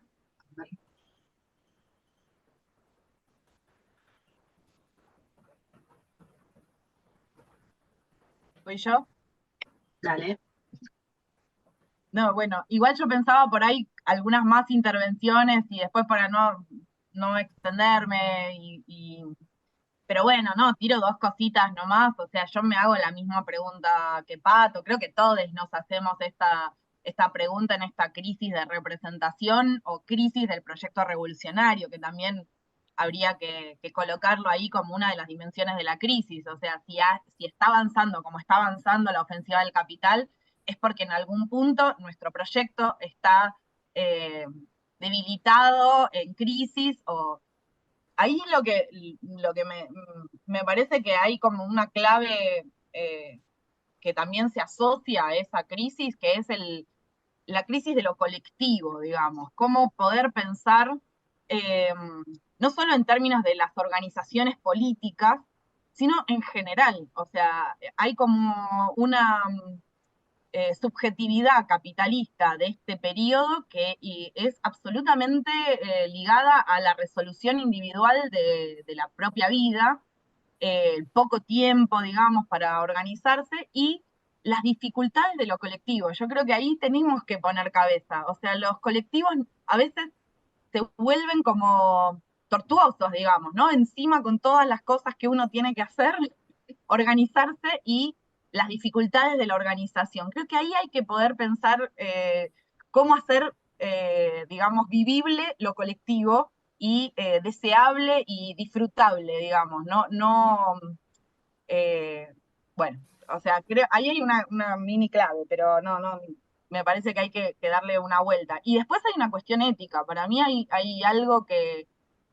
¿Soy yo? Dale. No, bueno, igual yo pensaba por ahí algunas más intervenciones y después para no extenderme pero bueno, no, tiro dos cositas nomás, o sea, yo me hago la misma pregunta que Pato, creo que todos nos hacemos esta pregunta en esta crisis de representación o crisis del proyecto revolucionario, que también habría que colocarlo ahí como una de las dimensiones de la crisis, o sea, si está avanzando como está avanzando la ofensiva del capital, es porque en algún punto nuestro proyecto está debilitado, en crisis, o ahí lo que me parece que hay como una clave que también se asocia a esa crisis, que es la crisis de lo colectivo, digamos, cómo poder pensar eh, no solo en términos de las organizaciones políticas, sino en general. O sea, hay como una subjetividad capitalista de este periodo que es absolutamente ligada a la resolución individual de la propia vida, el poco tiempo, digamos, para organizarse y las dificultades de lo colectivo. Yo creo que ahí tenemos que poner cabeza. O sea, los colectivos a veces se vuelven como tortuosos, digamos, ¿no? Encima con todas las cosas que uno tiene que hacer, organizarse y las dificultades de la organización. Creo que ahí hay que poder pensar cómo hacer, digamos, vivible lo colectivo y deseable y disfrutable, digamos, bueno, o sea, ahí hay una mini clave, pero no, me parece que hay que darle una vuelta. Y después hay una cuestión ética, para mí hay algo que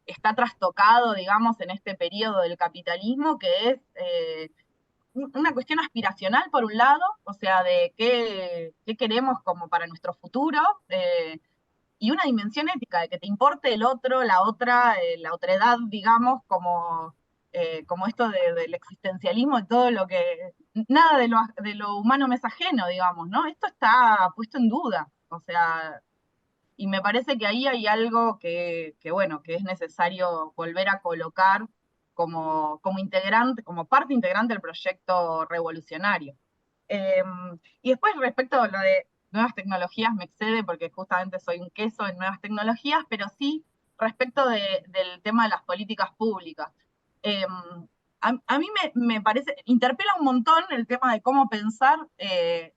está trastocado, digamos, en este periodo del capitalismo, que es una cuestión aspiracional, por un lado, o sea, de qué queremos como para nuestro futuro, y una dimensión ética, de que te importe el otro, la otredad, digamos, como esto del existencialismo y todo lo que, nada de lo humano me es ajeno, digamos, ¿no? Esto está puesto en duda, o sea, y me parece que ahí hay algo bueno, que es necesario volver a colocar como integrante, como parte integrante del proyecto revolucionario. Y después respecto a lo de nuevas tecnologías me excede porque justamente soy un queso en nuevas tecnologías, pero sí respecto del tema de las políticas públicas. A mí me parece, interpela un montón el tema de cómo pensar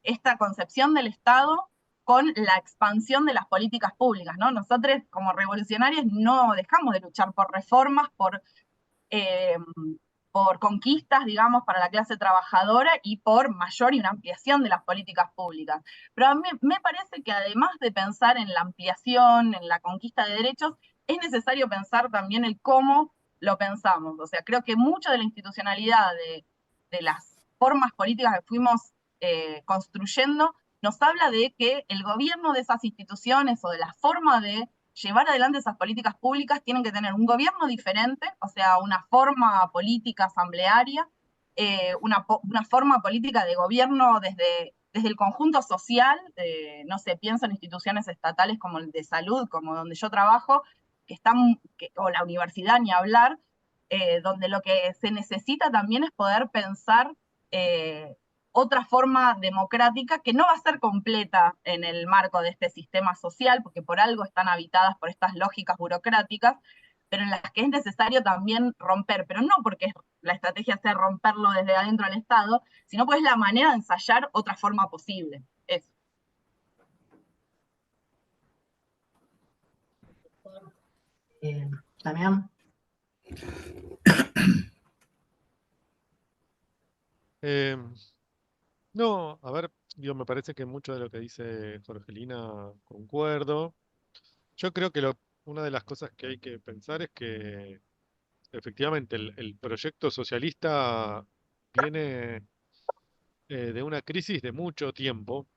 esta concepción del Estado con la expansión de las políticas públicas, ¿no? Nosotros como revolucionarios no dejamos de luchar por reformas, eh, por conquistas, digamos, para la clase trabajadora y por mayor y una ampliación de las políticas públicas. Pero a mí me parece que además de pensar en la ampliación, en la conquista de derechos, es necesario pensar también el cómo lo pensamos. O sea, creo que mucho de la institucionalidad de las formas políticas que fuimos construyendo nos habla de que el gobierno de esas instituciones o de la forma de llevar adelante esas políticas públicas tienen que tener un gobierno diferente, o sea, una forma política asamblearia, una forma política de gobierno desde el conjunto social, no sé, pienso en instituciones estatales como el de salud, como donde yo trabajo, o la universidad, ni hablar, donde lo que se necesita también es poder pensar otra forma democrática que no va a ser completa en el marco de este sistema social, porque por algo están habitadas por estas lógicas burocráticas, pero en las que es necesario también romper, pero no porque la estrategia sea romperlo desde adentro del Estado, sino pues es la manera de ensayar otra forma posible. Eso. Damián. Eh, no, a ver, me parece que mucho de lo que dice Jorgelina concuerdo. Yo creo que una de las cosas que hay que pensar es que efectivamente el proyecto socialista viene de una crisis de mucho tiempo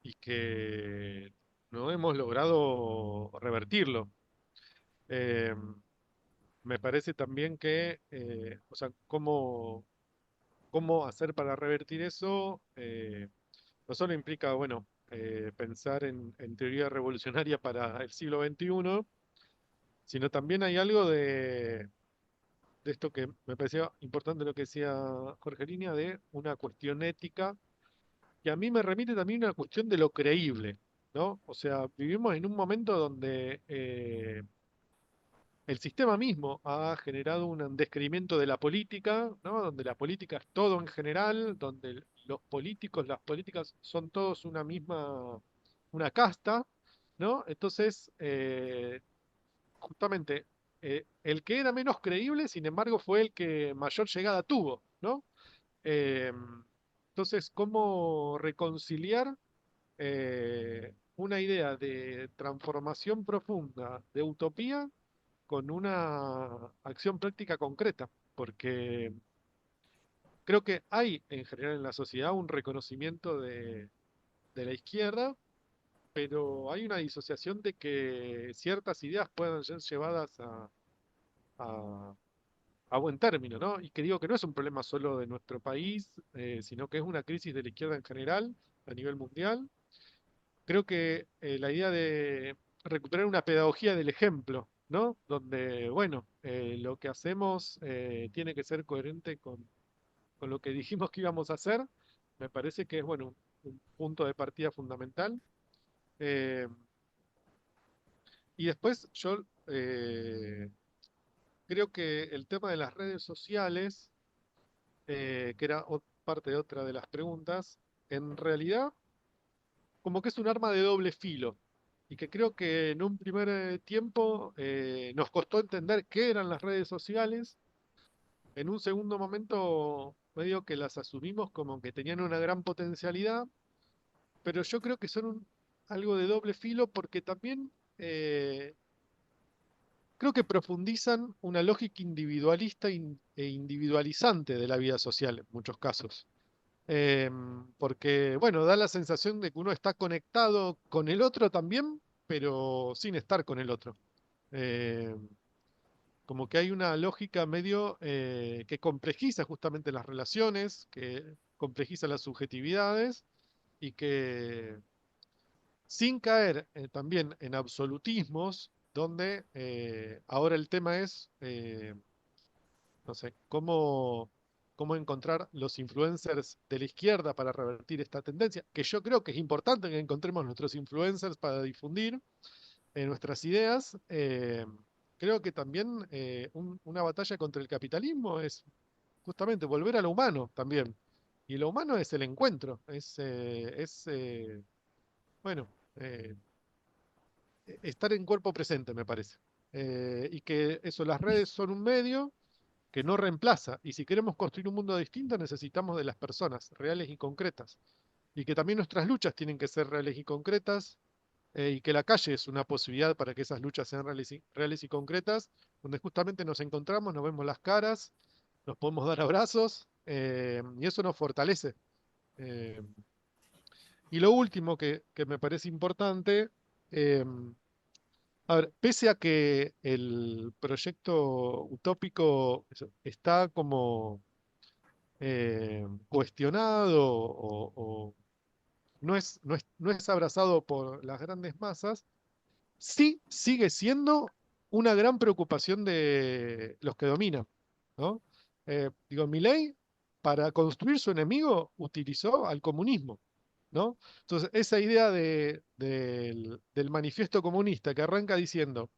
y que no hemos logrado revertirlo. Eh, Me parece también que, o sea, cómo hacer para revertir eso, no solo implica, bueno, pensar en teoría revolucionaria para el siglo XXI, sino también hay algo de esto que me parecía importante lo que decía Jorgelina, de una cuestión ética, que a mí me remite también a una cuestión de lo creíble, ¿no? O sea, vivimos en un momento donde el sistema mismo ha generado un descreimiento de la política, ¿no? Donde la política es todo en general, donde los políticos, las políticas son todos una casta, ¿no? Entonces, justamente, el que era menos creíble, sin embargo, fue el que mayor llegada tuvo, ¿no? Eh, entonces, ¿cómo reconciliar una idea de transformación profunda, de utopía, con una acción práctica concreta? Porque creo que hay en general en la sociedad un reconocimiento de la izquierda, pero hay una disociación de que ciertas ideas puedan ser llevadas a, a buen término, ¿no? Y que digo que no es un problema solo de nuestro país, sino que es una crisis de la izquierda en general, a nivel mundial. Creo que la idea de recuperar una pedagogía del ejemplo, ¿no? Donde, bueno, lo que hacemos tiene que ser coherente con lo que dijimos que íbamos a hacer, me parece que es, bueno, un punto de partida fundamental. Eh, y después yo creo que el tema de las redes sociales, que era parte de otra de las preguntas, en realidad como que es un arma de doble filo y que creo que en un primer tiempo nos costó entender qué eran las redes sociales. En un segundo momento medio que las asumimos como que tenían una gran potencialidad, pero yo creo que son algo de doble filo porque también creo que profundizan una lógica individualista e individualizante de la vida social en muchos casos. Porque, bueno, da la sensación de que uno está conectado con el otro también, pero sin estar con el otro. Em, Como que hay una lógica medio que complejiza justamente las relaciones, que complejiza las subjetividades y que sin caer también en absolutismos, donde ahora el tema es no sé, cómo encontrar los influencers de la izquierda para revertir esta tendencia, que yo creo que es importante que encontremos nuestros influencers para difundir nuestras ideas. Creo que también una batalla contra el capitalismo es justamente volver a lo humano también. Y lo humano es el encuentro, bueno, eh, estar en cuerpo presente, me parece. Y que eso, las redes son un medio que no reemplaza. Y si queremos construir un mundo distinto, necesitamos de las personas reales y concretas. Y que también nuestras luchas tienen que ser reales y concretas, y que la calle es una posibilidad para que esas luchas sean reales y concretas, donde justamente nos encontramos, nos vemos las caras, nos podemos dar abrazos, y eso nos fortalece. Eh, y lo último que me parece importante, eh, a ver, pese a que el proyecto utópico está como cuestionado o no es abrazado por las grandes masas, sí sigue siendo una gran preocupación de los que dominan, ¿no? Digo, Milei para construir su enemigo utilizó al comunismo, ¿no? Entonces, esa idea del manifiesto comunista que arranca diciendo,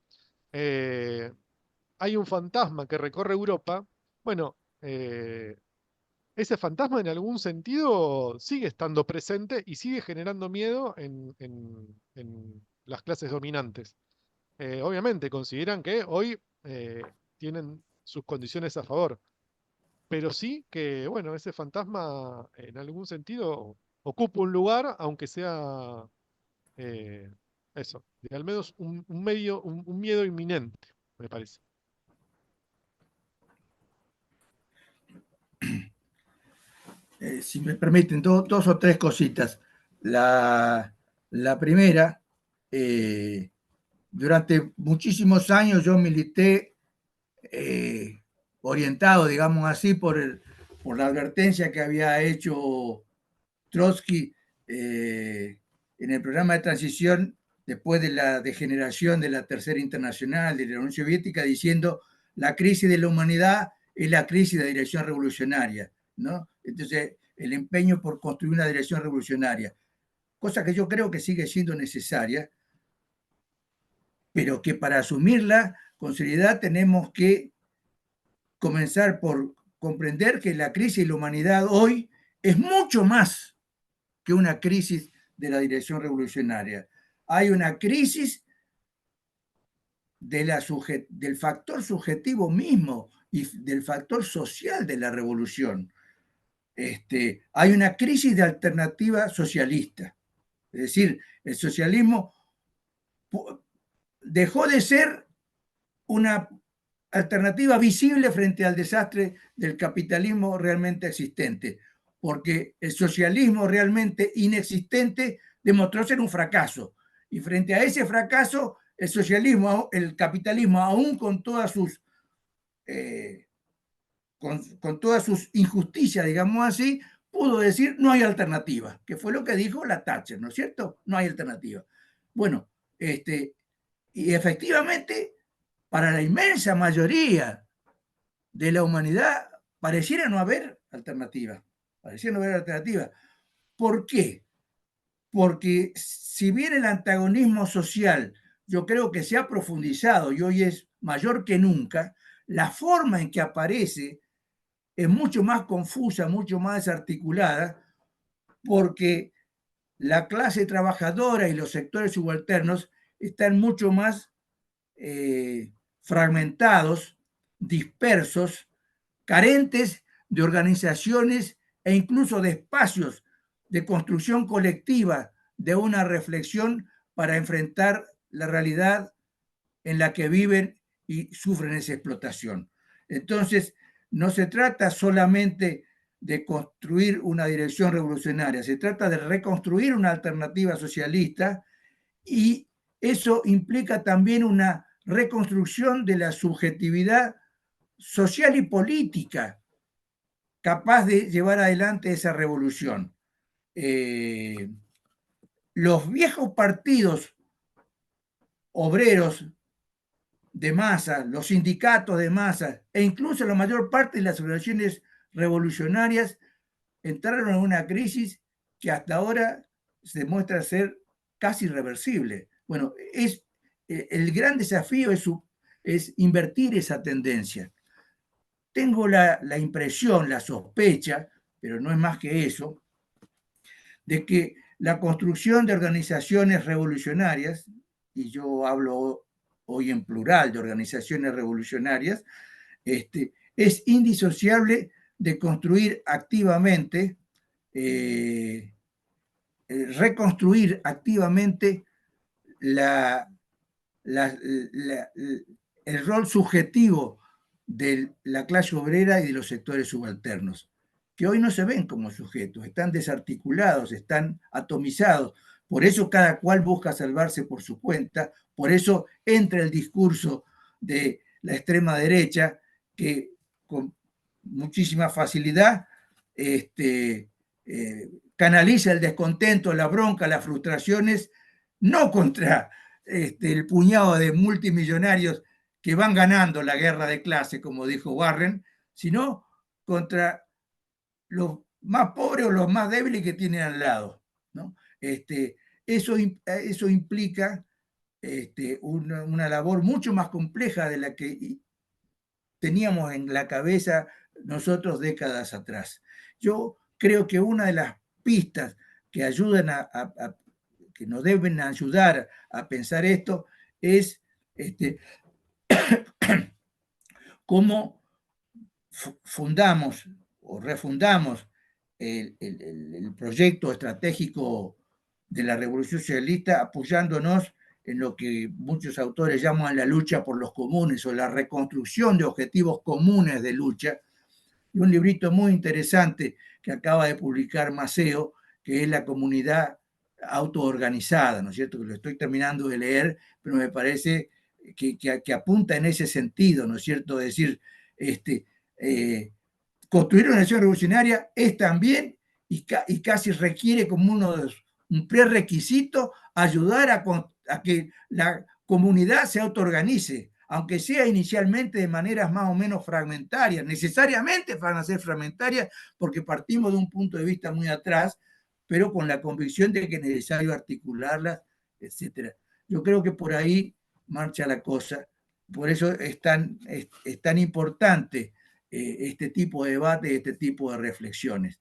hay un fantasma que recorre Europa, bueno, ese fantasma en algún sentido sigue estando presente y sigue generando miedo en las clases dominantes. Obviamente consideran que hoy tienen sus condiciones a favor, pero sí que, bueno, ese fantasma en algún sentido ocupa un lugar, aunque sea eh, eso, de al menos un miedo inminente, me parece. Si me permiten, dos o tres cositas. La primera, durante muchísimos años yo milité orientado, digamos así, por la advertencia que había hecho Trotsky en el programa de transición después de la degeneración de la Tercera Internacional, de la Unión Soviética, diciendo la crisis de la humanidad es la crisis de la dirección revolucionaria, ¿no? Entonces, el empeño por construir una dirección revolucionaria, cosa que yo creo que sigue siendo necesaria, pero que para asumirla con seriedad tenemos que comenzar por comprender que la crisis de la humanidad hoy es mucho más que una crisis de la dirección revolucionaria. Hay una crisis del factor subjetivo mismo y del factor social de la revolución. Hay una crisis de alternativa socialista. Es decir, el socialismo dejó de ser una alternativa visible frente al desastre del capitalismo realmente existente, porque el socialismo realmente inexistente demostró ser un fracaso. Y frente a ese fracaso, el socialismo, el capitalismo, aún con todas sus con todas sus injusticias, digamos así, pudo decir no hay alternativa, que fue lo que dijo la Thatcher, ¿no es cierto? No hay alternativa. Bueno, y efectivamente, para la inmensa mayoría de la humanidad, pareciera no haber alternativa. Pareciera no haber alternativa. ¿Por qué? Porque si bien el antagonismo social yo creo que se ha profundizado y hoy es mayor que nunca, la forma en que aparece es mucho más confusa, mucho más desarticulada, porque la clase trabajadora y los sectores subalternos están mucho más fragmentados, dispersos, carentes de organizaciones e incluso de espacios de construcción colectiva, de una reflexión para enfrentar la realidad en la que viven y sufren esa explotación. Entonces, no se trata solamente de construir una dirección revolucionaria, se trata de reconstruir una alternativa socialista y eso implica también una reconstrucción de la subjetividad social y política capaz de llevar adelante esa revolución. Los viejos partidos obreros de masa, los sindicatos de masa e incluso la mayor parte de las organizaciones revolucionarias entraron en una crisis que hasta ahora se demuestra ser casi irreversible. Bueno, el gran desafío es invertir esa tendencia. Tengo la impresión, la sospecha, pero no es más que eso, de que la construcción de organizaciones revolucionarias, y yo hablo hoy en plural de organizaciones revolucionarias, es indisociable de construir activamente, reconstruir activamente el rol subjetivo de la clase obrera y de los sectores subalternos, que hoy no se ven como sujetos, están desarticulados, están atomizados. Por eso cada cual busca salvarse por su cuenta, por eso entra el discurso de la extrema derecha, que con muchísima facilidad canaliza el descontento, la bronca, las frustraciones, no contra el puñado de multimillonarios que van ganando la guerra de clase, como dijo Warren, sino contra los más pobres o los más débiles que tienen al lado, ¿no? Eso implica una labor mucho más compleja de la que teníamos en la cabeza nosotros décadas atrás. Yo creo que una de las pistas que ayudan que nos deben ayudar a pensar esto es cómo fundamos o refundamos el proyecto estratégico de la Revolución Socialista apoyándonos en lo que muchos autores llaman la lucha por los comunes o la reconstrucción de objetivos comunes de lucha. Y un librito muy interesante que acaba de publicar Maceo, que es La comunidad autoorganizada, ¿no es cierto? Que lo estoy terminando de leer, pero me parece que apunta en ese sentido, ¿no es cierto? Es decir, construir una nación revolucionaria es también, y casi requiere como un prerequisito, ayudar a que la comunidad se autoorganice, aunque sea inicialmente de maneras más o menos fragmentarias. Necesariamente van a ser fragmentarias porque partimos de un punto de vista muy atrás, pero con la convicción de que es necesario articularlas, etc. Yo creo que por ahí marcha la cosa. Por eso es tan importante este tipo de debate, este tipo de reflexiones.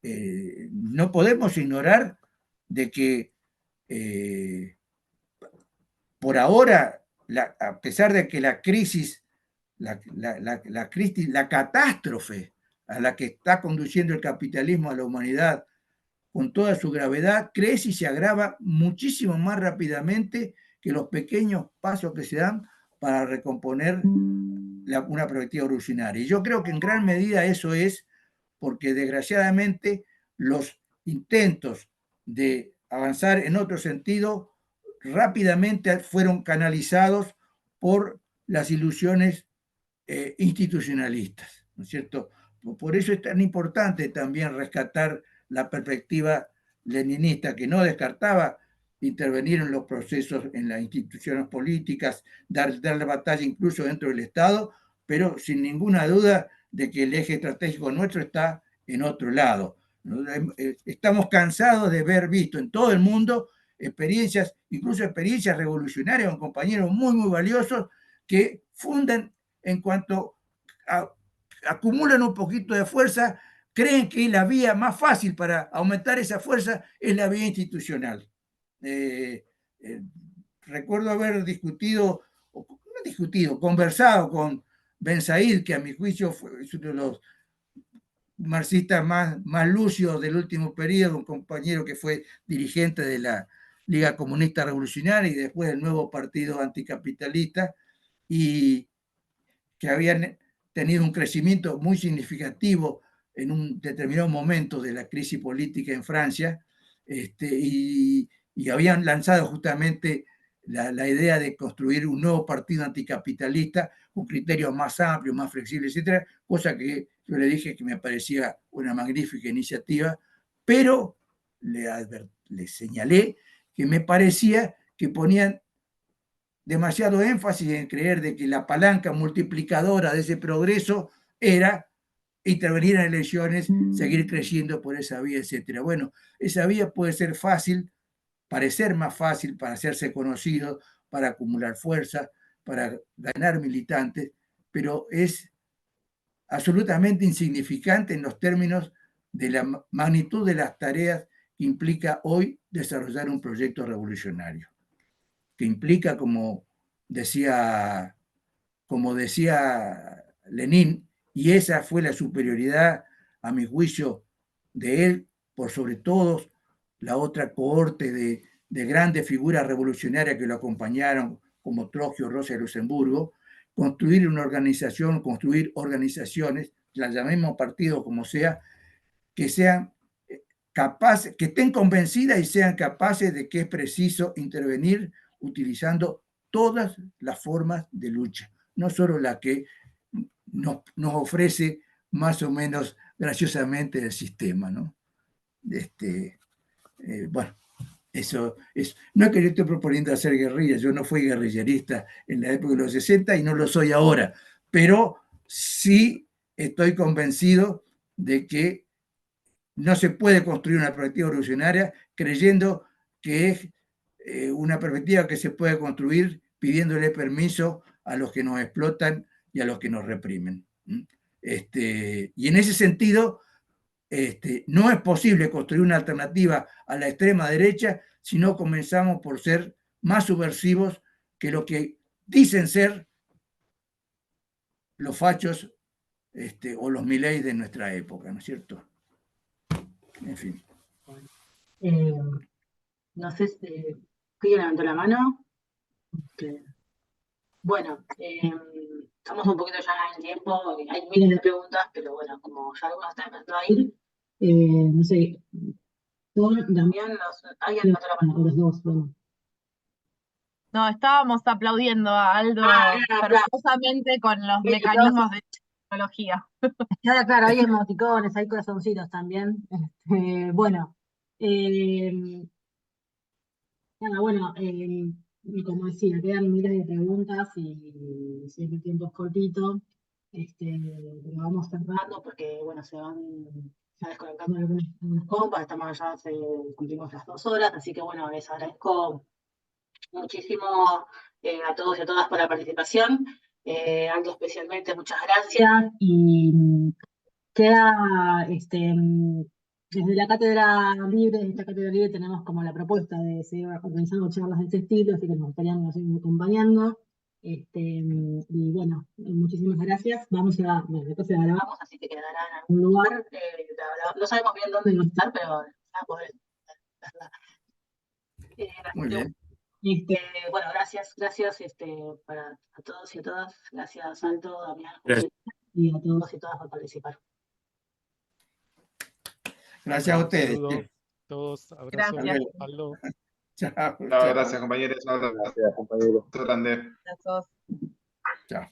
No podemos ignorar de que por ahora, a pesar de que la crisis, la catástrofe a la que está conduciendo el capitalismo a la humanidad con toda su gravedad, crece y se agrava muchísimo más rápidamente que los pequeños pasos que se dan para recomponer una perspectiva revolucionaria. Y yo creo que en gran medida eso es porque desgraciadamente los intentos de avanzar en otro sentido rápidamente fueron canalizados por las ilusiones institucionalistas, ¿no es cierto? Por eso es tan importante también rescatar la perspectiva leninista, que no descartaba intervenir en los procesos, en las instituciones políticas, dar la batalla incluso dentro del Estado, pero sin ninguna duda de que el eje estratégico nuestro está en otro lado. Estamos cansados de ver visto en todo el mundo experiencias, incluso experiencias revolucionarias con compañeros muy, muy valiosos que fundan en cuanto acumulan un poquito de fuerza, creen que la vía más fácil para aumentar esa fuerza es la vía institucional. Recuerdo haber conversado con Ben Said, que a mi juicio fue uno de los marxistas más lúcidos del último periodo, un compañero que fue dirigente de la Liga Comunista Revolucionaria y después del nuevo partido anticapitalista, y que habían tenido un crecimiento muy significativo en un determinado momento de la crisis política en Francia, y habían lanzado justamente la idea de construir un nuevo partido anticapitalista con criterios más amplios, más flexibles, etcétera, cosa que yo le dije que me parecía una magnífica iniciativa, pero le señalé que me parecía que ponían demasiado énfasis en creer de que la palanca multiplicadora de ese progreso era intervenir en elecciones, seguir creciendo por esa vía, etcétera. Bueno, esa vía puede ser fácil, parecer más fácil para hacerse conocido, para acumular fuerza, para ganar militantes, pero es absolutamente insignificante en los términos de la magnitud de las tareas que implica hoy desarrollar un proyecto revolucionario, que implica, como decía Lenin, y esa fue la superioridad, a mi juicio, de él, por sobre todo la otra cohorte de grandes figuras revolucionarias que lo acompañaron, como Trotsky o Rosa de Luxemburgo, construir una organización, construir organizaciones, las llamemos partidos como sea, que sean capaces, que estén convencidas y sean capaces de que es preciso intervenir utilizando todas las formas de lucha, no solo la que nos ofrece más o menos graciosamente el sistema, ¿no? Bueno, eso es. No es que yo esté proponiendo hacer guerrilla, yo no fui guerrillerista en la época de los 60 y no lo soy ahora, pero sí estoy convencido de que no se puede construir una perspectiva revolucionaria creyendo que es una perspectiva que se puede construir pidiéndole permiso a los que nos explotan y a los que nos reprimen. Y en ese sentido, no es posible construir una alternativa a la extrema derecha si no comenzamos por ser más subversivos que lo que dicen ser los fachos o los Milei de nuestra época, ¿no es cierto? En fin. No sé si ¿quién levantó la mano? Bueno, estamos un poquito ya en tiempo, hay miles de preguntas, pero bueno, como ya algunos están empezando a ir, no sé, Damián, alguien levantó la mano, o los dos, bueno. No, estábamos aplaudiendo a Aldo perfectamente con los mecanismos de tecnología. Claro, hay emoticones, hay corazoncitos también. Bueno, nada, bueno, y como decía, quedan miles de preguntas y siempre el tiempo es cortito. Pero vamos cerrando porque, bueno, se van ya desconectando algunos compas, estamos ya cumplimos las 2 horas, así que, bueno, les agradezco muchísimo a todos y a todas por la participación. Aldo especialmente, muchas gracias. Y queda, desde la Cátedra Libre, desde esta Cátedra Libre tenemos como la propuesta de seguir organizando charlas de este estilo, así que nos gustaría que nos sigan acompañando. Y bueno, muchísimas gracias. Después se grabamos, así que quedará en algún lugar. No sabemos bien dónde va a estar, pero va a poder verla. Muy bien. Bueno, gracias para a todos y a todas. Gracias, Alto, Damián, Gracias. y a todos y todas por participar. Gracias a ustedes. Saludos a todos, abrazo, Gracias. Aldo. Chao. Chao, Chao. gracias, compañeros. Un abrazo grande. Gracias. Chao.